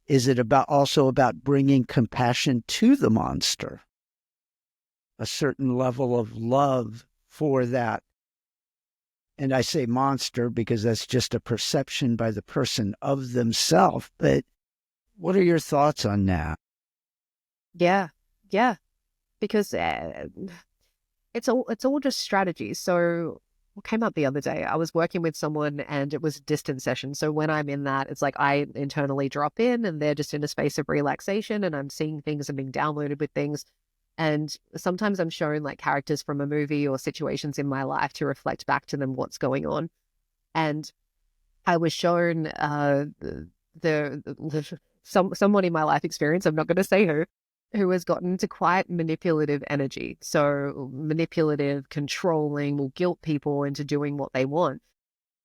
Is it also about bringing compassion to the monster? A certain level of love for that. And I say monster because that's just a perception by the person of themselves. But what are your thoughts on that? Yeah. Because it's all just strategies. So what came up the other day, I was working with someone and it was a distance session. So when I'm in that, it's like I internally drop in and they're just in a space of relaxation and I'm seeing things and being downloaded with things. And sometimes I'm shown like characters from a movie or situations in my life to reflect back to them what's going on. And I was shown someone in my life experience, I'm not going to say who has gotten into quite manipulative energy. So manipulative, controlling, will guilt people into doing what they want.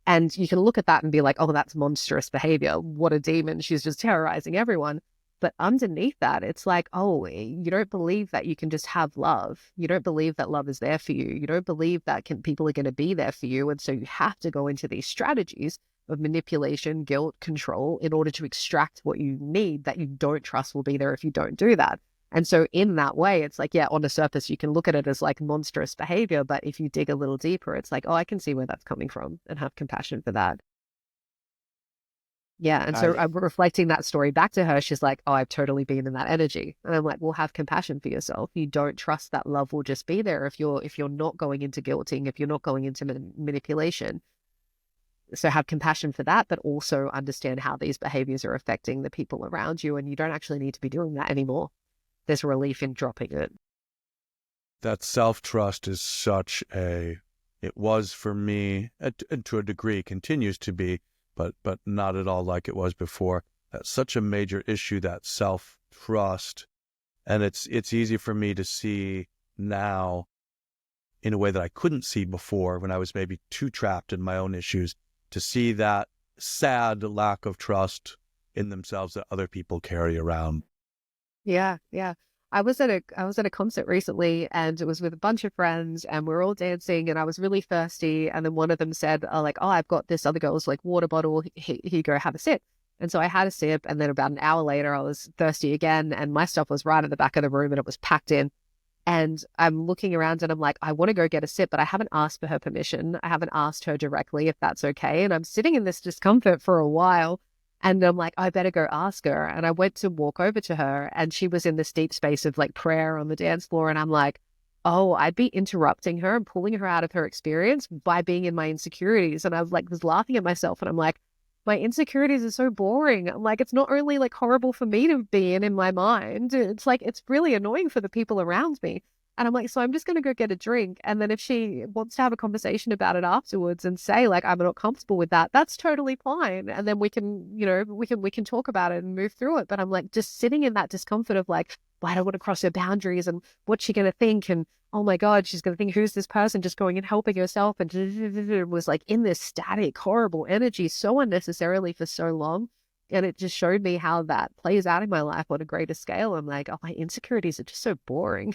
And you can look at that and be like, oh, that's monstrous behavior. What a demon. She's just terrorizing everyone. But underneath that, it's like, oh, you don't believe that you can just have love. You don't believe that love is there for you. You don't believe that people are going to be there for you. And so you have to go into these strategies of manipulation, guilt, control in order to extract what you need that you don't trust will be there if you don't do that. And so in that way, it's like, yeah, on the surface, you can look at it as like monstrous behavior. But if you dig a little deeper, it's like, oh, I can see where that's coming from and have compassion for that. Yeah. And so I, I'm reflecting that story back to her. She's like, oh, I've totally been in that energy. And I'm like, well, have compassion for yourself. You don't trust that love will just be there if you're not going into guilting, if you're not going into manipulation. So have compassion for that, but also understand how these behaviors are affecting the people around you. And you don't actually need to be doing that anymore. There's relief in dropping it. That self-trust is it was for me, and to a degree continues to be, but not at all like it was before. That's such a major issue, that self-trust. And it's easy for me to see now in a way that I couldn't see before when I was maybe too trapped in my own issues, to see that sad lack of trust in themselves that other people carry around. Yeah, yeah. I was at a concert recently, and it was with a bunch of friends, and we are all dancing, and I was really thirsty, and then one of them said, like, oh, I've got this other girl's like water bottle. Here you go, have a sip. And so I had a sip, and then about an hour later I was thirsty again, and my stuff was right at the back of the room and it was packed in. And I'm looking around and I'm like, I want to go get a sip, but I haven't asked for her permission. I haven't asked her directly if that's okay. And I'm sitting in this discomfort for a while. And I'm like, I better go ask her. And I went to walk over to her, and she was in this deep space of like prayer on the dance floor. And I'm like, oh, I'd be interrupting her and pulling her out of her experience by being in my insecurities. And I was laughing at myself, and I'm like, my insecurities are so boring. I'm like, it's not only like horrible for me to be in my mind. It's like, it's really annoying for the people around me. And I'm like, so I'm just going to go get a drink. And then if she wants to have a conversation about it afterwards and say like, I'm not comfortable with that, that's totally fine. And then we can, we can talk about it and move through it. But I'm like, just sitting in that discomfort of like, well, I don't want to cross her boundaries, and what's she going to think? And oh my God, she's going to think, who's this person just going and helping herself? And was like in this static, horrible energy so unnecessarily for so long. And it just showed me how that plays out in my life on a greater scale. I'm like, oh, my insecurities are just so boring.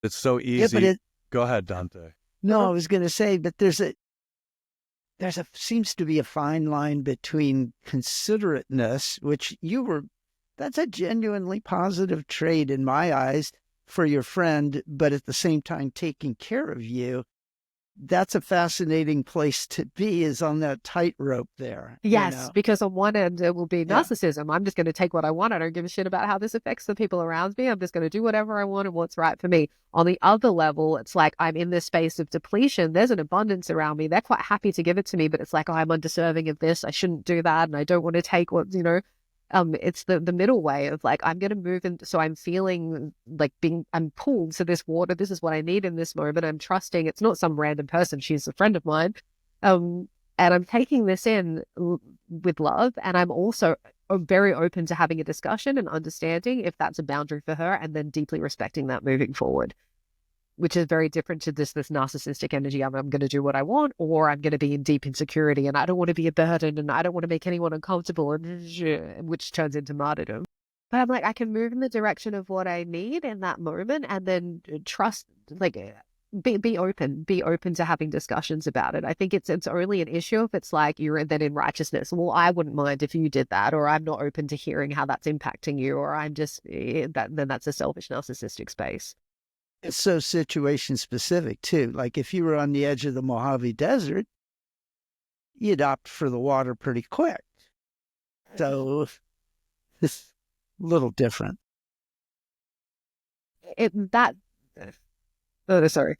It's so yeah, but easy. Go ahead, Dante. no, I was going to say, but there's a seems to be a fine line between considerateness, which that's a genuinely positive trait in my eyes for your friend, but at the same time taking care of you. That's a fascinating place to be, is on that tightrope there. Yes, because on one end it will be Yeah. narcissism. I'm just going to take what I want. I don't give a shit about how this affects the people around me. I'm just going to do whatever I want and what's right for me. On the other level, it's like I'm in this space of depletion. There's an abundance around me. They're quite happy to give it to me, but it's like, oh, I'm undeserving of this. I shouldn't do that. And I don't want to take it's the middle way of like, I'm going to move in. So I'm feeling like I'm pulled to this water. This is what I need in this moment. I'm trusting it's not some random person. She's a friend of mine. And I'm taking this in with love. And I'm also very open to having a discussion and understanding if that's a boundary for her, and then deeply respecting that moving forward, which is very different to this narcissistic energy. I'm going to do what I want, or I'm going to be in deep insecurity and I don't want to be a burden and I don't want to make anyone uncomfortable, and which turns into martyrdom. But I'm like, I can move in the direction of what I need in that moment, and then trust, like, be open to having discussions about it. I think it's only an issue if it's like you're then in righteousness. Well, I wouldn't mind if you did that, or I'm not open to hearing how that's impacting you, or I'm just then that's a selfish narcissistic space. It's so situation specific too. Like if you were on the edge of the Mojave Desert, you'd opt for the water pretty quick. So it's a little different. That oh no, sorry.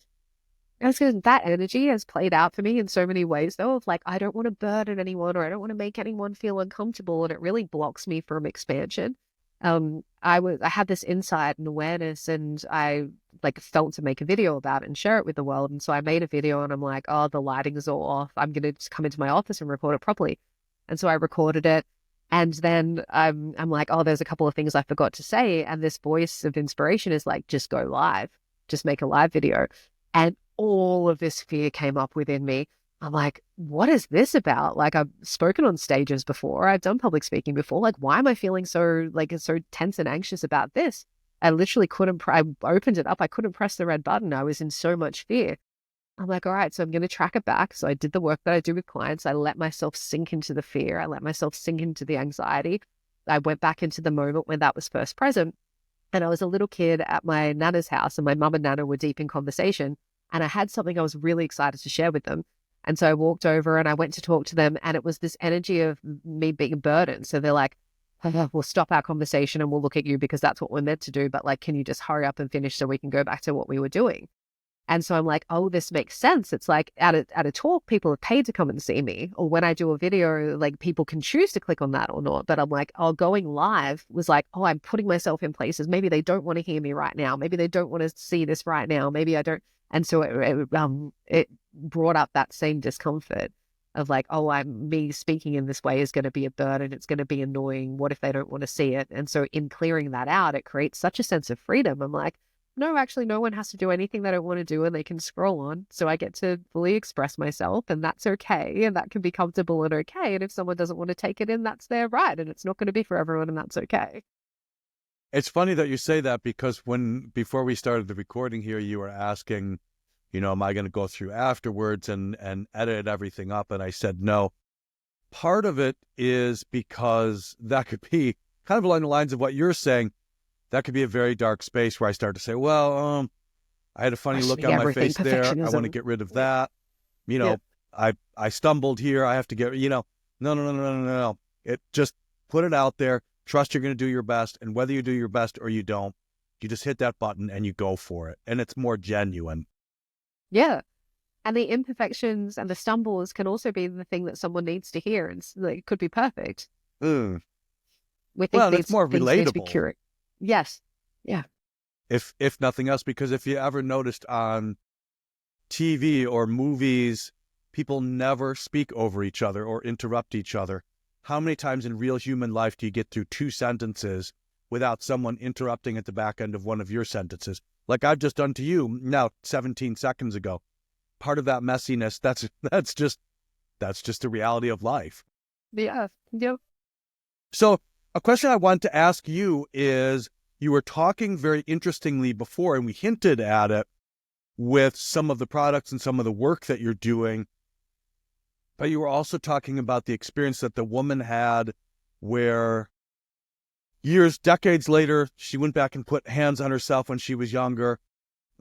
That's because that energy has played out for me in so many ways, though, of like, I don't want to burden anyone, or I don't want to make anyone feel uncomfortable. And it really blocks me from expansion. I had this insight and awareness, and I like felt to make a video about it and share it with the world. And so I made a video, and I'm like, oh, the lighting is all off. I'm going to just come into my office and record it properly. And so I recorded it. And then I'm like, oh, there's a couple of things I forgot to say. And this voice of inspiration is like, just go live, just make a live video. And all of this fear came up within me. I'm like, what is this about? Like, I've spoken on stages before. I've done public speaking before. Like, why am I feeling so tense and anxious about this? I literally I opened it up. I couldn't press the red button. I was in so much fear. I'm like, all right, so I'm going to track it back. So I did the work that I do with clients. I let myself sink into the fear. I let myself sink into the anxiety. I went back into the moment when that was first present. And I was a little kid at my nana's house, and my mum and nana were deep in conversation. And I had something I was really excited to share with them. And so I walked over and I went to talk to them, and it was this energy of me being a burden. So they're like, we'll stop our conversation and we'll look at you because that's what we're meant to do. But like, can you just hurry up and finish so we can go back to what we were doing? And so I'm like, oh, this makes sense. It's like at a talk, people are paid to come and see me. Or when I do a video, like people can choose to click on that or not. But I'm like, oh, going live was like, oh, I'm putting myself in places. Maybe they don't want to hear me right now. Maybe they don't want to see this right now. Maybe I don't. And so it brought up that same discomfort of like, oh, me speaking in this way is going to be a burden. It's going to be annoying. What if they don't want to see it? And so in clearing that out, it creates such a sense of freedom. I'm like, no, actually, no one has to do anything they don't want to do, and they can scroll on. So I get to fully express myself, and that's okay. And that can be comfortable and okay. And if someone doesn't want to take it in, that's their right. And it's not going to be for everyone, and that's okay. It's funny that you say that, because before we started the recording here, you were asking, am I going to go through afterwards and edit everything up? And I said no. Part of it is because that could be kind of along the lines of what you're saying. That could be a very dark space where I start to say, well, I had a funny look on my face there. I want to get rid of that. I stumbled here. I have to get, no. It just put it out there. Trust you're going to do your best. And whether you do your best or you don't, you just hit that button and you go for it. And it's more genuine. Yeah. And the imperfections and the stumbles can also be the thing that someone needs to hear. And like, it could be perfect. Mm. We think it's more relatable. Need to be cured. Yes. Yeah. If nothing else, because if you ever noticed on TV or movies, people never speak over each other or interrupt each other. How many times in real human life do you get through 2 sentences without someone interrupting at the back end of one of your sentences? Like I've just done to you now 17 seconds ago. Part of that messiness, that's just the reality of life. Yeah. Yep. So a question I want to ask you is, you were talking very interestingly before, and we hinted at it with some of the products and some of the work that you're doing, but you were also talking about the experience that the woman had where decades later, she went back and put hands on herself when she was younger.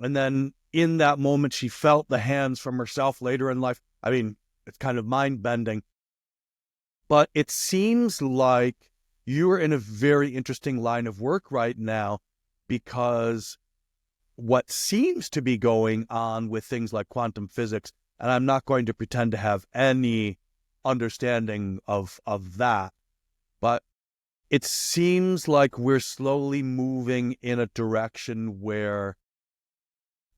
And then in that moment, she felt the hands from herself later in life. I mean, it's kind of mind-bending. But it seems like you're in a very interesting line of work right now, because what seems to be going on with things like quantum physics, and I'm not going to pretend to have any understanding of that, but it seems like we're slowly moving in a direction where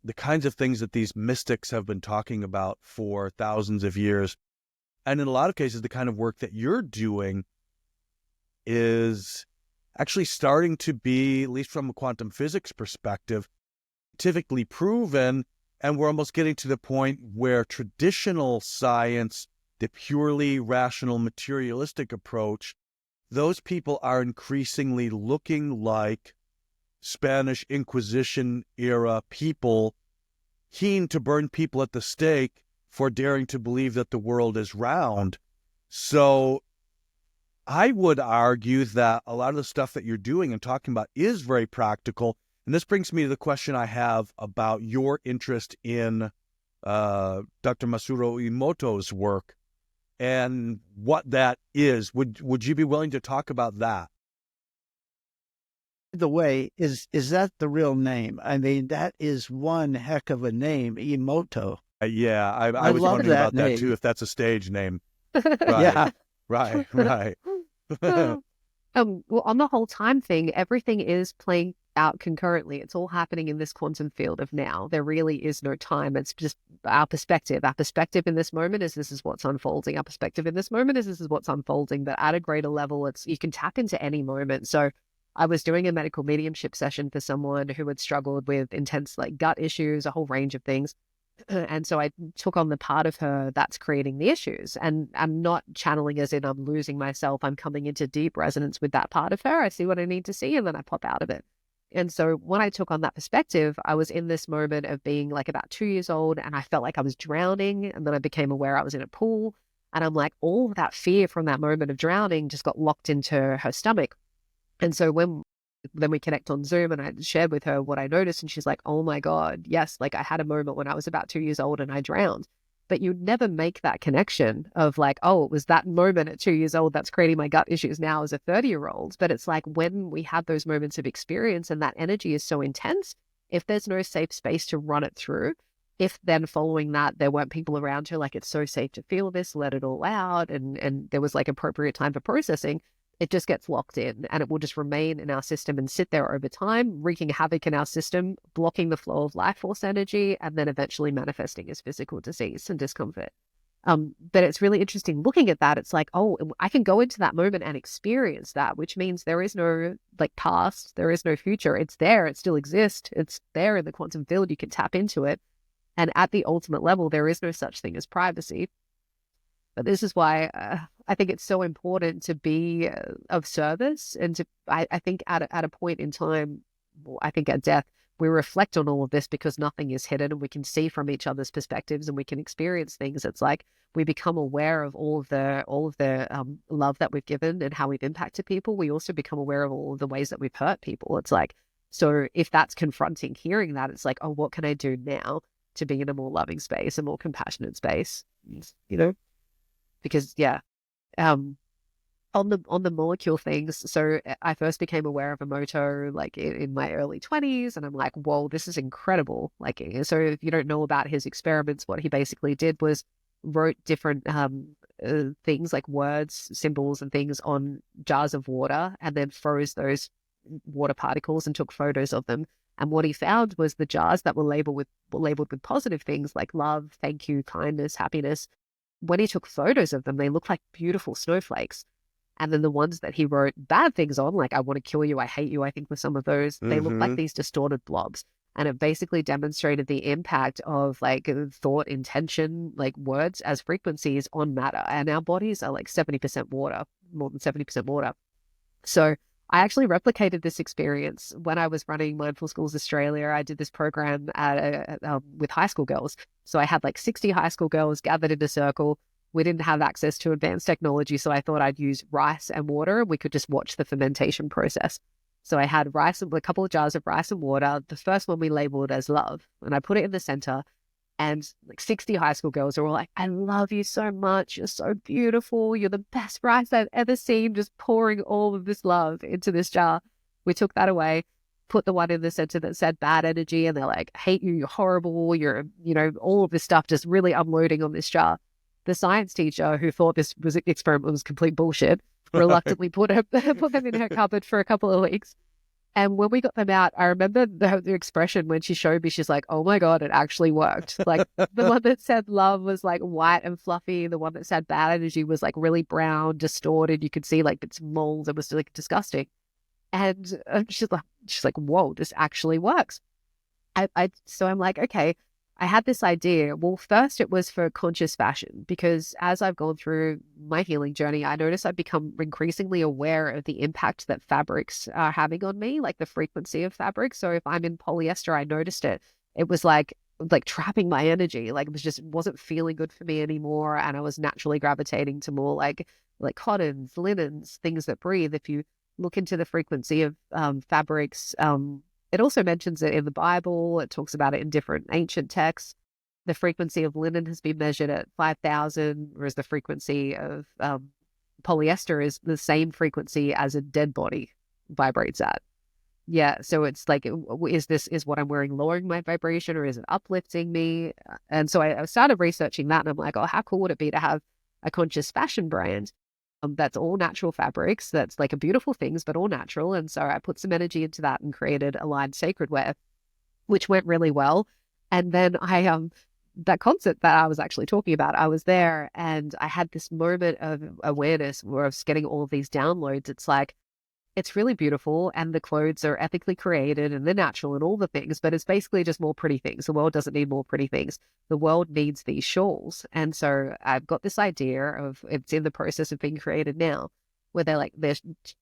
the kinds of things that these mystics have been talking about for thousands of years, and in a lot of cases, the kind of work that you're doing is actually starting to be, at least from a quantum physics perspective, scientifically proven. And we're almost getting to the point where traditional science, the purely rational materialistic approach, those people are increasingly looking like Spanish Inquisition era people, keen to burn people at the stake for daring to believe that the world is round. So I would argue that a lot of the stuff that you're doing and talking about is very practical. And this brings me to the question I have about your interest in Dr. Masaru Emoto's work and what that is. Would you be willing to talk about that? The way, is that the real name? I mean, that is one heck of a name, Emoto. Yeah, I was wondering about that too, if that's a stage name. Right. Yeah. Right. Well, on the whole time thing, everything is playing out concurrently. It's all happening in this quantum field of now. There really is no time. It's just our perspective. Our perspective in this moment is this is what's unfolding. Our perspective in this moment is this is what's unfolding. But at a greater level, you can tap into any moment. So I was doing a medical mediumship session for someone who had struggled with intense gut issues, a whole range of things. And so I took on the part of her that's creating the issues. And I'm not channeling as in I'm losing myself. I'm coming into deep resonance with that part of her. I see what I need to see, and then I pop out of it. And so when I took on that perspective, I was in this moment of being about 2 years old, and I felt like I was drowning. And then I became aware I was in a pool. And I'm like, all of that fear from that moment of drowning just got locked into her stomach. And so then we connect on Zoom, and I shared with her what I noticed, and she's like, oh my God, yes, I had a moment when I was about 2 years old and I drowned. but you never make that connection of like, oh, it was that moment at 2 years old that's creating my gut issues now as a 30-year-old. But it's like when we have those moments of experience and that energy is so intense, if there's no safe space to run it through, if then following that there weren't people around who like, it's so safe to feel this, let it all out, and there was like appropriate time for processing, it just gets locked in and it will just remain in our system and sit there over time, wreaking havoc in our system, blocking the flow of life force energy, and then eventually manifesting as physical disease and discomfort. But it's really interesting looking at that. It's like, oh, I can go into that moment and experience that, which means there is no like past, there is no future. It's there, it still exists. It's there in the quantum field. You can tap into it. And at the ultimate level, there is no such thing as privacy. But this is why I think it's so important to be of service. And I think at a point in time, I think at death, we reflect on all of this because nothing is hidden and we can see from each other's perspectives and we can experience things. It's like we become aware of all of the love that we've given and how we've impacted people. We also become aware of all of the ways that we've hurt people. It's like, so if that's confronting hearing that, it's like, oh, what can I do now to be in a more loving space, a more compassionate space, you know? Because on the molecule things, so I first became aware of Emoto like in my early 20s, and I'm like, whoa, this is incredible. Like, so if you don't know about his experiments, what he basically did was wrote different things like words, symbols, and things on jars of water, and then froze those water particles and took photos of them. And what he found was the jars that were labeled with positive things like love, thank you, kindness, happiness. When he took photos of them, they looked like beautiful snowflakes. And then the ones that he wrote bad things on, like I want to kill you, I hate you, I think with some of those, they looked like these distorted blobs. And it basically demonstrated the impact of like thought, intention, like words as frequencies on matter. And our bodies are like 70% water, more than 70% water. So I actually replicated this experience when I was running Mindful Schools Australia. I did this program with high school girls. So I had like 60 high school girls gathered in a circle. We didn't have access to advanced technology, so I thought I'd use rice and water. We could just watch the fermentation process. So I had a couple of jars of rice and water. The first one we labeled as love, and I put it in the center. And like 60 high school girls are all like, I love you so much. You're so beautiful. You're the best rice I've ever seen. Just pouring all of this love into this jar. We took that away, put the one in the center that said bad energy. And they're like, hate you. You're horrible. You're, all of this stuff just really unloading on this jar. The science teacher who thought this experiment was complete bullshit reluctantly put them in her cupboard for a couple of weeks. And when we got them out, I remember the expression when she showed me, she's like, oh my God, it actually worked. Like the one that said love was like white and fluffy. The one that said bad energy was like really brown, distorted. You could see like bits of mold. It was like disgusting. And she's like, whoa, this actually works. So I'm like, okay, I had this idea. Well, first it was for conscious fashion, because as I've gone through my healing journey, I noticed I've become increasingly aware of the impact that fabrics are having on me, like the frequency of fabric. So if I'm in polyester, I noticed it. It was like trapping my energy. Like it wasn't feeling good for me anymore. And I was naturally gravitating to more like cottons, linens, things that breathe. If you look into the frequency of fabrics, it also mentions it in the Bible. It talks about it in different ancient texts. The frequency of linen has been measured at 5,000, whereas the frequency of polyester is the same frequency as a dead body vibrates at. Yeah, so it's like, is what I'm wearing lowering my vibration, or is it uplifting me? And so I started researching that, and I'm like, oh, how cool would it be to have a conscious fashion brand that's all natural fabrics, that's like a beautiful things, but all natural. And so I put some energy into that and created Aligned Sacred Wear, which went really well. And then that concert that I was actually talking about, I was there and I had this moment of awareness where I was getting all of these downloads. It's like, it's really beautiful and the clothes are ethically created and they're natural and all the things, but it's basically just more pretty things. The world doesn't need more pretty things. The world needs these shawls. And so I've got this idea of, it's in the process of being created now, where they're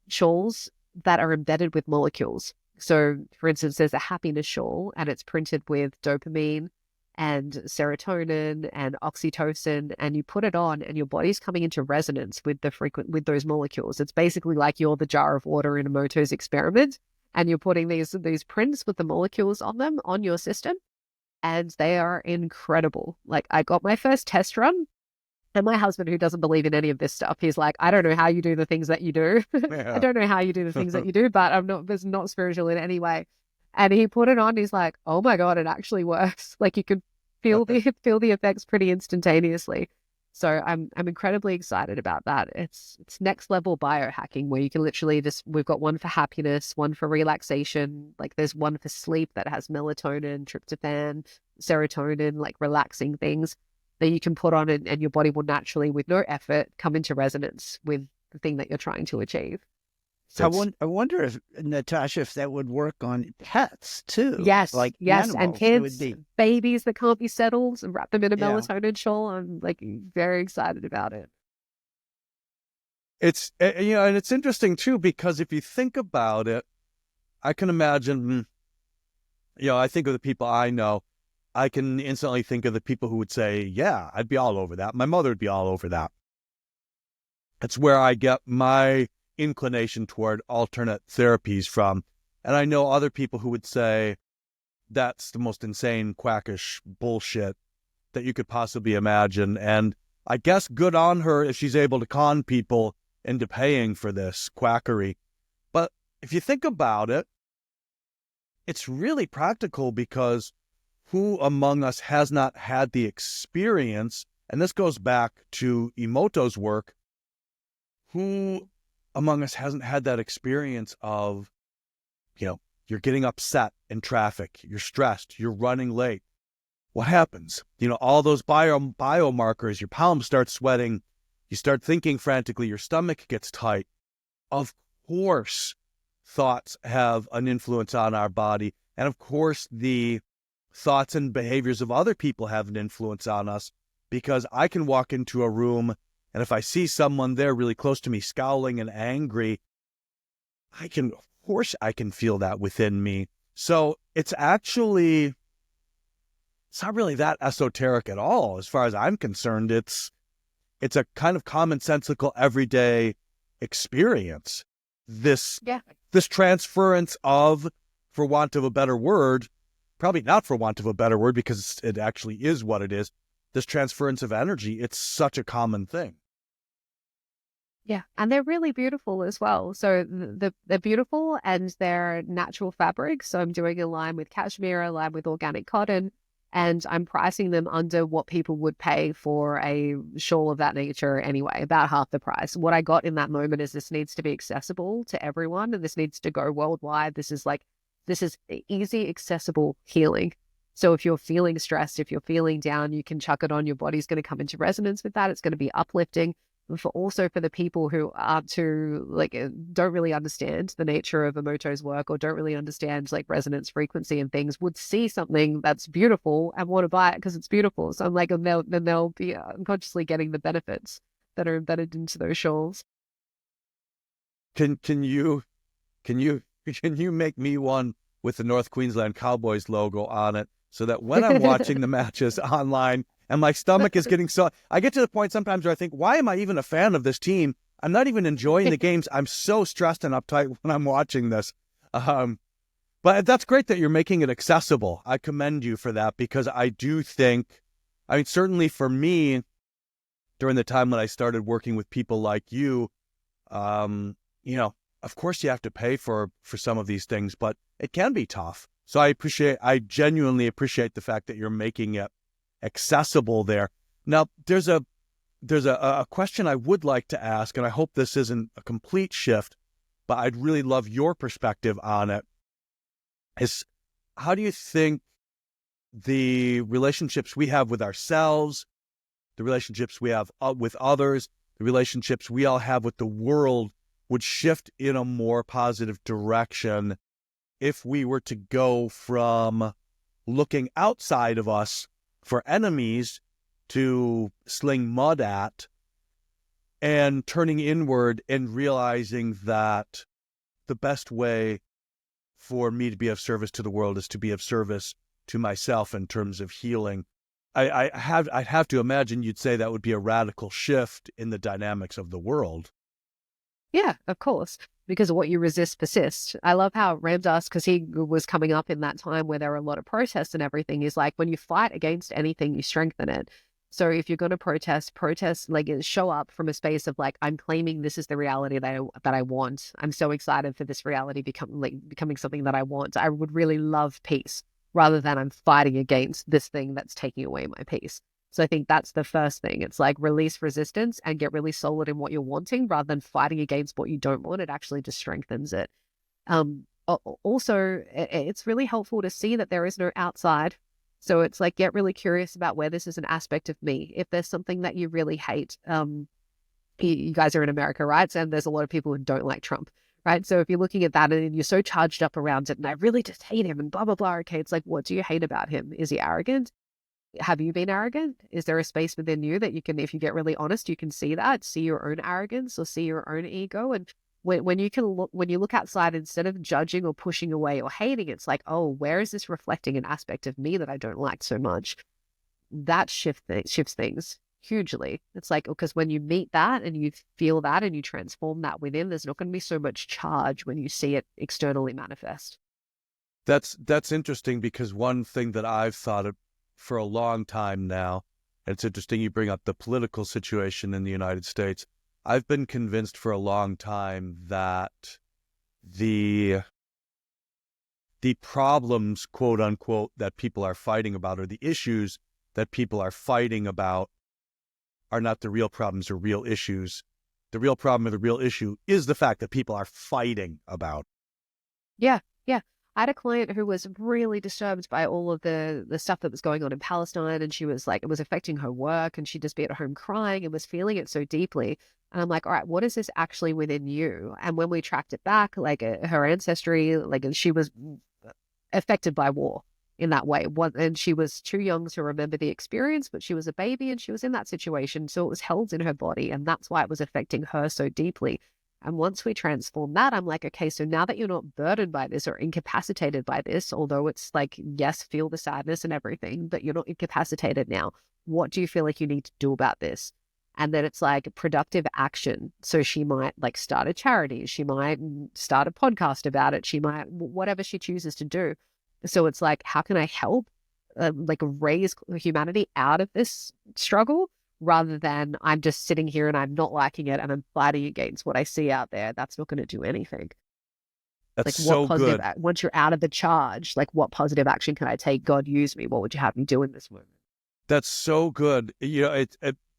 shawls that are embedded with molecules. So for instance, there's a happiness shawl and it's printed with dopamine and serotonin and oxytocin, and you put it on and your body's coming into resonance with with those molecules. It's basically like you're the jar of water in Emoto's experiment, and you're putting these prints with the molecules on them on your system. and they are incredible. Like, I got my first test run, and my husband, who doesn't believe in any of this stuff, he's like, I don't know how you do the things that you do. I Yeah. don't know how you do the things that you do, but I'm not, it's not spiritual in any way. And he put it on. He's like, oh my God, it actually works. Like, you could feel the effects pretty instantaneously. So I'm incredibly excited about that. It's next level biohacking where you can literally just, we've got one for happiness, one for relaxation. Like, there's one for sleep that has melatonin, tryptophan, serotonin, like relaxing things that you can put on, and your body will naturally, with no effort, come into resonance with the thing that you're trying to achieve. So I wonder if, Natasha, if that would work on pets too, yes, like yes, and animals. It would kids, be, babies that can't be settled, and wrap them in a yeah. melatonin shawl. I'm like very excited about it. It's, and it's interesting too, because if you think about it, I can imagine, I think of the people I know, I can instantly think of the people who would say, yeah, I'd be all over that. My mother would be all over that. It's where I get my inclination toward alternate therapies from. And I know other people who would say that's the most insane, quackish bullshit that you could possibly imagine. And I guess good on her if she's able to con people into paying for this quackery. But if you think about it, it's really practical, because who among us has not had the experience, and this goes back to Emoto's work, who among us hasn't had that experience of, you're getting upset in traffic, you're stressed, you're running late. What happens? All those biomarkers, your palms start sweating, you start thinking frantically, your stomach gets tight. Of course, thoughts have an influence on our body. And of course, the thoughts and behaviors of other people have an influence on us, because I can walk into a room, and if I see someone there really close to me scowling and angry, of course I can feel that within me. So it's not really that esoteric at all, as far as I'm concerned. It's a kind of commonsensical everyday experience. This transference of, for want of a better word, probably not for want of a better word, because it actually is what it is, this transference of energy, it's such a common thing. Yeah, and they're really beautiful as well. So they're beautiful, and they're natural fabrics. So I'm doing a line with cashmere, a line with organic cotton, and I'm pricing them under what people would pay for a shawl of that nature anyway, about half the price. What I got in that moment is, this needs to be accessible to everyone, and this needs to go worldwide. This is easy, accessible healing. So if you're feeling stressed, if you're feeling down, you can chuck it on. Your body's going to come into resonance with that. It's going to be uplifting. For the people who aren't don't really understand the nature of Emoto's work, or don't really understand like resonance frequency and things, would see something that's beautiful and want to buy it because it's beautiful. So I'm like, and they'll be unconsciously getting the benefits that are embedded into those shawls. Can you make me one with the North Queensland Cowboys logo on it, so that when I'm watching the matches online and my stomach is getting so, I get to the point sometimes where I think, why am I even a fan of this team? I'm not even enjoying the games. I'm so stressed and uptight when I'm watching this. But that's great that you're making it accessible. I commend you for that, because I do think, certainly for me, during the time when I started working with people like you, of course you have to pay for some of these things, but it can be tough. So I genuinely appreciate the fact that you're making it accessible there. Now, there's a question I would like to ask, and I hope this isn't a complete shift, but I'd really love your perspective on it. Is, how do you think the relationships we have with ourselves, the relationships we have with others, the relationships we all have with the world would shift in a more positive direction if we were to go from looking outside of us for enemies to sling mud at, and turning inward and realizing that the best way for me to be of service to the world is to be of service to myself in terms of healing? I'd have to imagine you'd say that would be a radical shift in the dynamics of the world. Yeah, of course. because what you resist persists. I love how Ramdas, because he was coming up in that time where there were a lot of protests and everything, is like when you fight against anything, you strengthen it. So if you're going to protest, like show up from a space of like, I'm claiming this is the reality that I want. I'm so excited for this reality becoming something that I want. I would really love peace rather than I'm fighting against this thing that's taking away my peace. So I think that's the first thing. It's like release resistance and get really solid in what you're wanting rather than fighting against what you don't want. It actually just strengthens it. Also, it's really helpful to see that there is no outside. So it's like, get really curious about where this is an aspect of me. If there's something that you really hate, you guys are in America, right? And there's a lot of people who don't like Trump, right? So if you're looking at that and you're so charged up around it, and I really just hate him and blah, blah, blah. Okay, it's like, what do you hate about him? Is he arrogant? Have you been arrogant? Is there a space within you that you can, if you get really honest, you can see that, see your own arrogance or see your own ego? And when you look outside, instead of judging or pushing away or hating, it's like, oh, where is this reflecting an aspect of me that I don't like so much? That shifts things hugely. It's like, because when you meet that and you feel that and you transform that within, there's not going to be so much charge when you see it externally manifest. That's interesting, because one thing that I've thought of for a long time now, and it's interesting you bring up the political situation in the United States. I've been convinced for a long time that the problems, quote unquote, that people are fighting about, or the issues that people are fighting about, are not the real problems or real issues. The real problem or the real issue is the fact that people are fighting about. Yeah, yeah. I had a client who was really disturbed by all of the stuff that was going on in Palestine, and she was like, it was affecting her work, and she'd just be at home crying and was feeling it so deeply. And I'm like, all right, what is this actually within you? And when we tracked it back, like her ancestry, like she was affected by war in that way. And she was too young to remember the experience, but she was a baby and she was in that situation. So it was held in her body, and that's why it was affecting her so deeply. And once we transform that, I'm like, okay, so now that you're not burdened by this or incapacitated by this, although it's like, yes, feel the sadness and everything, but you're not incapacitated now. What do you feel like you need to do about this? And then it's like productive action. So she might like start a charity. She might start a podcast about it. She might, whatever she chooses to do. So it's like, how can I help like raise humanity out of this struggle? Rather than I'm just sitting here and I'm not liking it and I'm fighting against what I see out there. That's not going to do anything. That's Like, so what positive, good. once you're out of the charge, like what positive action can I take? God, use me. What would you have me do in this moment? That's so good. You know,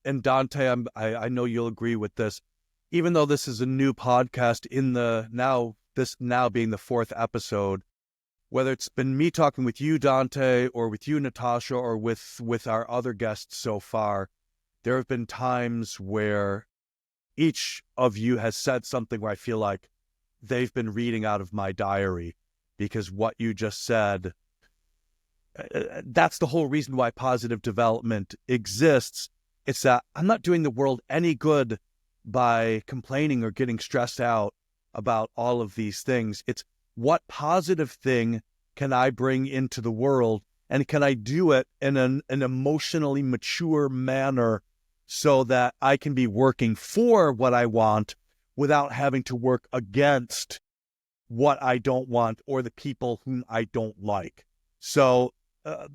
and Dante, I know you'll agree with this. Even though this is a new podcast this now being the 4th episode, whether it's been me talking with you, Dante, or with you, Natasha, or with our other guests so far, there have been times where each of you has said something where I feel like they've been reading out of my diary, because what you just said, that's the whole reason why positive development exists. It's that I'm not doing the world any good by complaining or getting stressed out about all of these things. It's what positive thing can I bring into the world, and can I do it in an emotionally mature manner so that I can be working for what I want without having to work against what I don't want or the people whom I don't like. So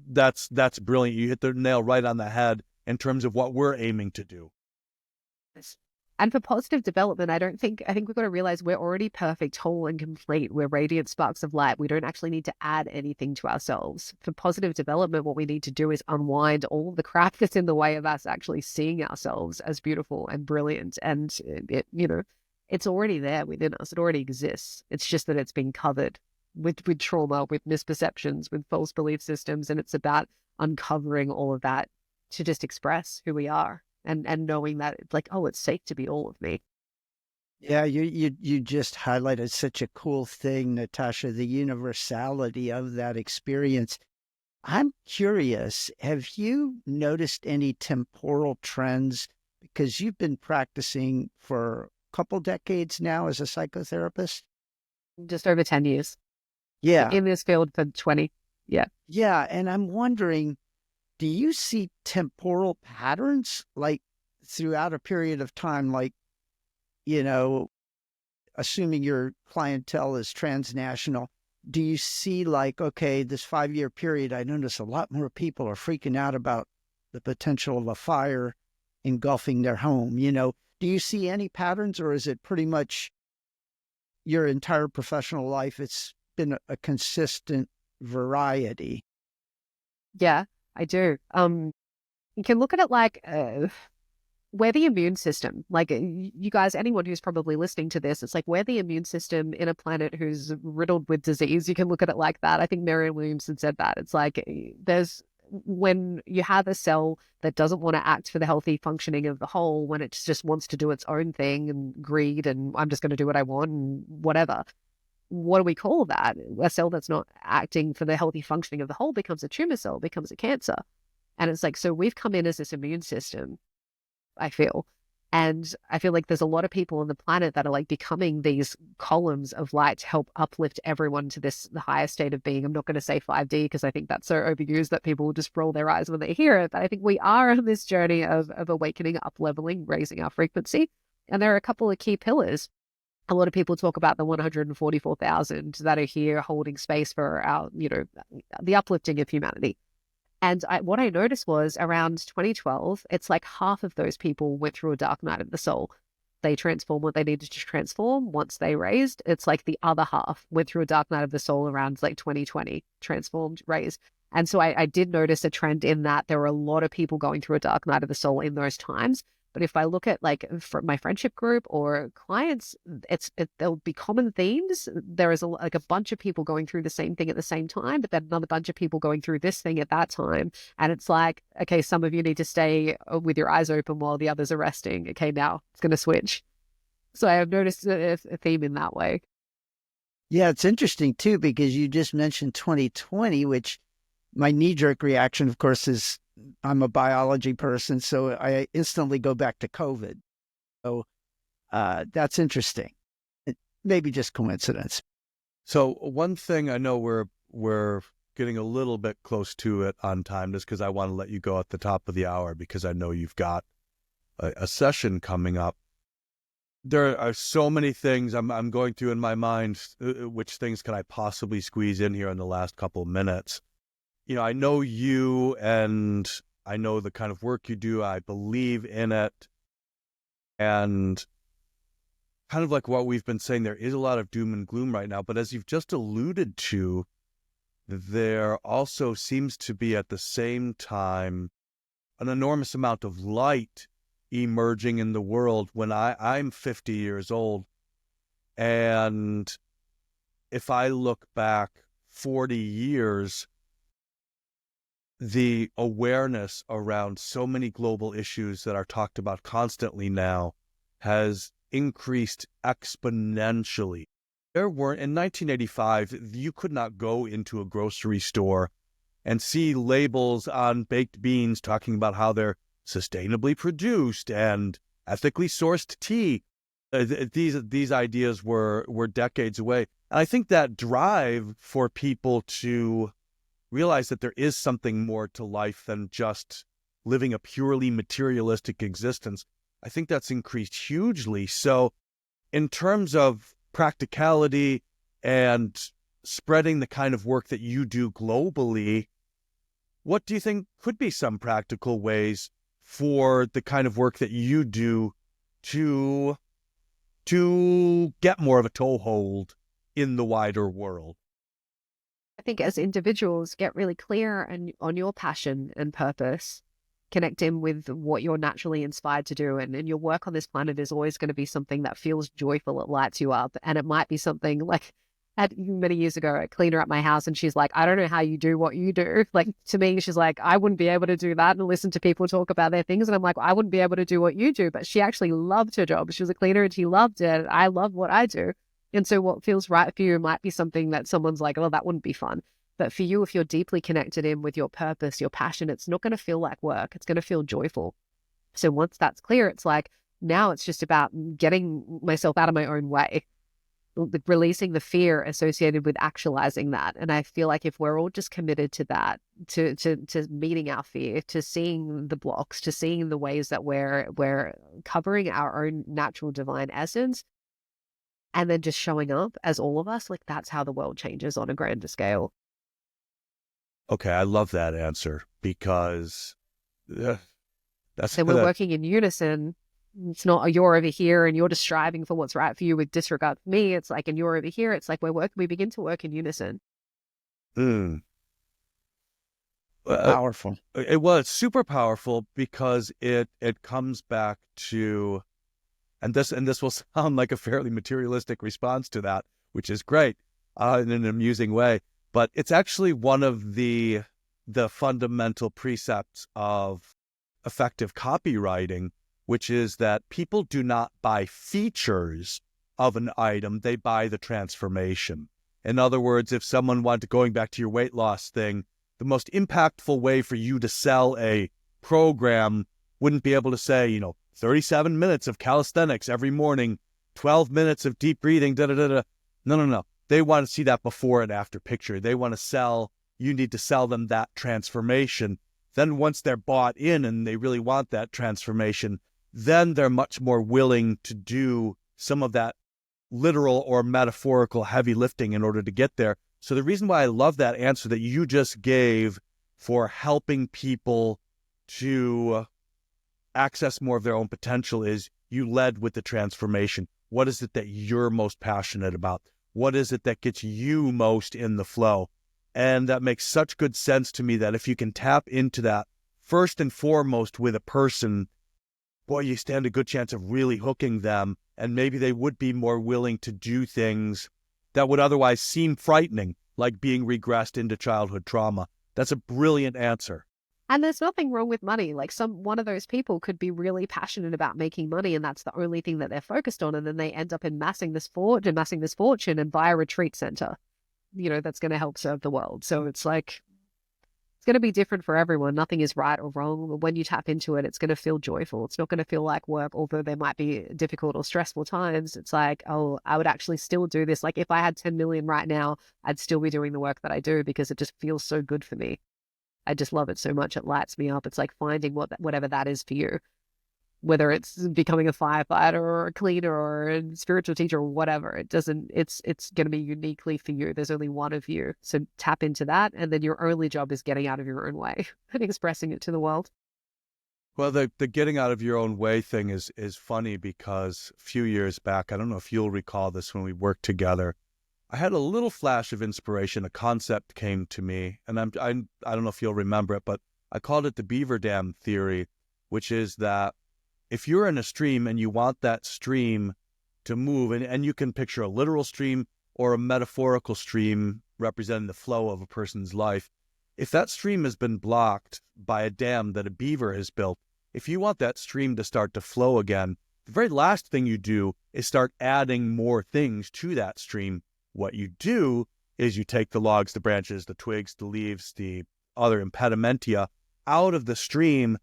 that's brilliant. You hit the nail right on the head in terms of what we're aiming to do. And for positive development, I think we've got to realize we're already perfect, whole, and complete. We're radiant sparks of light. We don't actually need to add anything to ourselves. For positive development, what we need to do is unwind all the crap that's in the way of us actually seeing ourselves as beautiful and brilliant. And it's already there within us. It already exists. It's just that it's been covered with trauma, with misperceptions, with false belief systems. And it's about uncovering all of that to just express who we are. And knowing that it's like, oh, it's safe to be all of me. Yeah, you just highlighted such a cool thing, Natasha, the universality of that experience. I'm curious, have you noticed any temporal trends? Because you've been practicing for a couple decades now as a psychotherapist. Just over 10 years Yeah. in this field for 20. Yeah. Yeah. And I'm wondering, do you see temporal patterns like throughout a period of time? Like, you know, assuming your clientele is transnational, do you see like, okay, this 5-year period, I notice a lot more people are freaking out about the potential of a fire engulfing their home? Do you see any patterns, or is it pretty much your entire professional life, it's been a consistent variety? Yeah, I do. You can look at it like we're the immune system. Like you guys, anyone who's probably listening to this, it's like we're the immune system in a planet who's riddled with disease. You can look at it like that. I think Marianne Williamson said that. It's like when you have a cell that doesn't want to act for the healthy functioning of the whole, when it just wants to do its own thing and greed and I'm just going to do what I want and whatever. What do we call that? A cell that's not acting for the healthy functioning of the whole becomes a tumor cell, becomes a cancer. And it's like, so we've come in as this immune system, I feel. And I feel like there's a lot of people on the planet that are like becoming these columns of light to help uplift everyone to the highest state of being. I'm not going to say 5D because I think that's so overused that people will just roll their eyes when they hear it. But I think we are on this journey of awakening, up leveling, raising our frequency. And there are a couple of key pillars. A lot of people talk about the 144,000 that are here holding space for our, the uplifting of humanity. And what I noticed was around 2012, it's like half of those people went through a dark night of the soul. They transformed what they needed to transform once they raised. It's like the other half went through a dark night of the soul around like 2020, transformed, raised. And so I did notice a trend in that there were a lot of people going through a dark night of the soul in those times. But if I look at like for my friendship group or clients, there'll be common themes. There is a bunch of people going through the same thing at the same time, but then another bunch of people going through this thing at that time. And it's like, okay, some of you need to stay with your eyes open while the others are resting. Okay, now it's going to switch. So I have noticed a theme in that way. Yeah, it's interesting too, because you just mentioned 2020, which my knee-jerk reaction, of course, is I'm a biology person, so I instantly go back to COVID. So that's interesting. Maybe just coincidence. So one thing, I know we're getting a little bit close to it on time, just because I want to let you go at the top of the hour, because I know you've got a session coming up. There are so many things I'm going through in my mind. Which things can I possibly squeeze in here in the last couple of minutes? I know you, and I know the kind of work you do. I believe in it. And kind of like what we've been saying, there is a lot of doom and gloom right now. But as you've just alluded to, there also seems to be at the same time an enormous amount of light emerging in the world. When I'm 50 years old, and if I look back 40 years, the awareness around so many global issues that are talked about constantly now has increased exponentially. In 1985, you could not go into a grocery store and see labels on baked beans talking about how they're sustainably produced and ethically sourced tea. These ideas were decades away. And I think that drive for people to realize that there is something more to life than just living a purely materialistic existence, I think that's increased hugely. So in terms of practicality and spreading the kind of work that you do globally, what do you think could be some practical ways for the kind of work that you do to get more of a toehold in the wider world? I think as individuals, get really clear on your passion and purpose, connect in with what you're naturally inspired to do. And your work on this planet is always going to be something that feels joyful. It lights you up. And it might be something like, I had many years ago, a cleaner at my house, and she's like, I don't know how you do what you do. Like, to me, she's like, I wouldn't be able to do that and listen to people talk about their things. And I'm like, I wouldn't be able to do what you do. But she actually loved her job. She was a cleaner and she loved it. I love what I do. And so what feels right for you might be something that someone's like, oh, that wouldn't be fun. But for you, if you're deeply connected in with your purpose, your passion, it's not going to feel like work. It's going to feel joyful. So once that's clear, it's like, now it's just about getting myself out of my own way, releasing the fear associated with actualizing that. And I feel like if we're all just committed to that, to meeting our fear, to seeing the blocks, to seeing the ways that we're covering our own natural divine essence, and then just showing up as all of us, like that's how the world changes on a grander scale. Okay, I love that answer because that's Then we're working in unison. It's not you're over here and you're just striving for what's right for you with disregard for me. It's like, and you're over here. It's like we begin to work in unison. Mm. Powerful. It's super powerful because it comes back to, and this will sound like a fairly materialistic response to that, which is great in an amusing way, but it's actually one of the fundamental precepts of effective copywriting, which is that people do not buy features of an item, they buy the transformation. In other words, if someone wanted, going back to your weight loss thing, the most impactful way for you to sell a program wouldn't be able to say, 37 minutes of calisthenics every morning, 12 minutes of deep breathing, da-da-da-da. No. They want to see that before and after picture. They want to sell, you need to sell them that transformation. Then once they're bought in and they really want that transformation, then they're much more willing to do some of that literal or metaphorical heavy lifting in order to get there. So the reason why I love that answer that you just gave for helping people to access more of their own potential is you led with the transformation. What is it that you're most passionate about? What is it that gets you most in the flow? And that makes such good sense to me that if you can tap into that first and foremost with a person, boy, you stand a good chance of really hooking them. And maybe they would be more willing to do things that would otherwise seem frightening, like being regressed into childhood trauma. That's a brilliant answer. And there's nothing wrong with money. Like one of those people could be really passionate about making money, and that's the only thing that they're focused on. And then they end up amassing this fortune and buy a retreat center, that's going to help serve the world. So it's like, it's going to be different for everyone. Nothing is right or wrong. But when you tap into it, it's going to feel joyful. It's not going to feel like work, although there might be difficult or stressful times. It's like, oh, I would actually still do this. Like if I had 10 million right now, I'd still be doing the work that I do because it just feels so good for me. I just love it so much. It lights me up. It's like finding whatever that is for you, whether it's becoming a firefighter or a cleaner or a spiritual teacher or whatever. It's going to be uniquely for you. There's only one of you. So tap into that. And then your only job is getting out of your own way and expressing it to the world. Well, the getting out of your own way thing is funny because a few years back, I don't know if you'll recall this when we worked together, I had a little flash of inspiration. A concept came to me, and I don't know if you'll remember it, but I called it the beaver dam theory, which is that if you're in a stream and you want that stream to move, and you can picture a literal stream or a metaphorical stream representing the flow of a person's life, if that stream has been blocked by a dam that a beaver has built, if you want that stream to start to flow again, the very last thing you do is start adding more things to that stream. What you do is you take the logs, the branches, the twigs, the leaves, the other impedimenta out of the stream.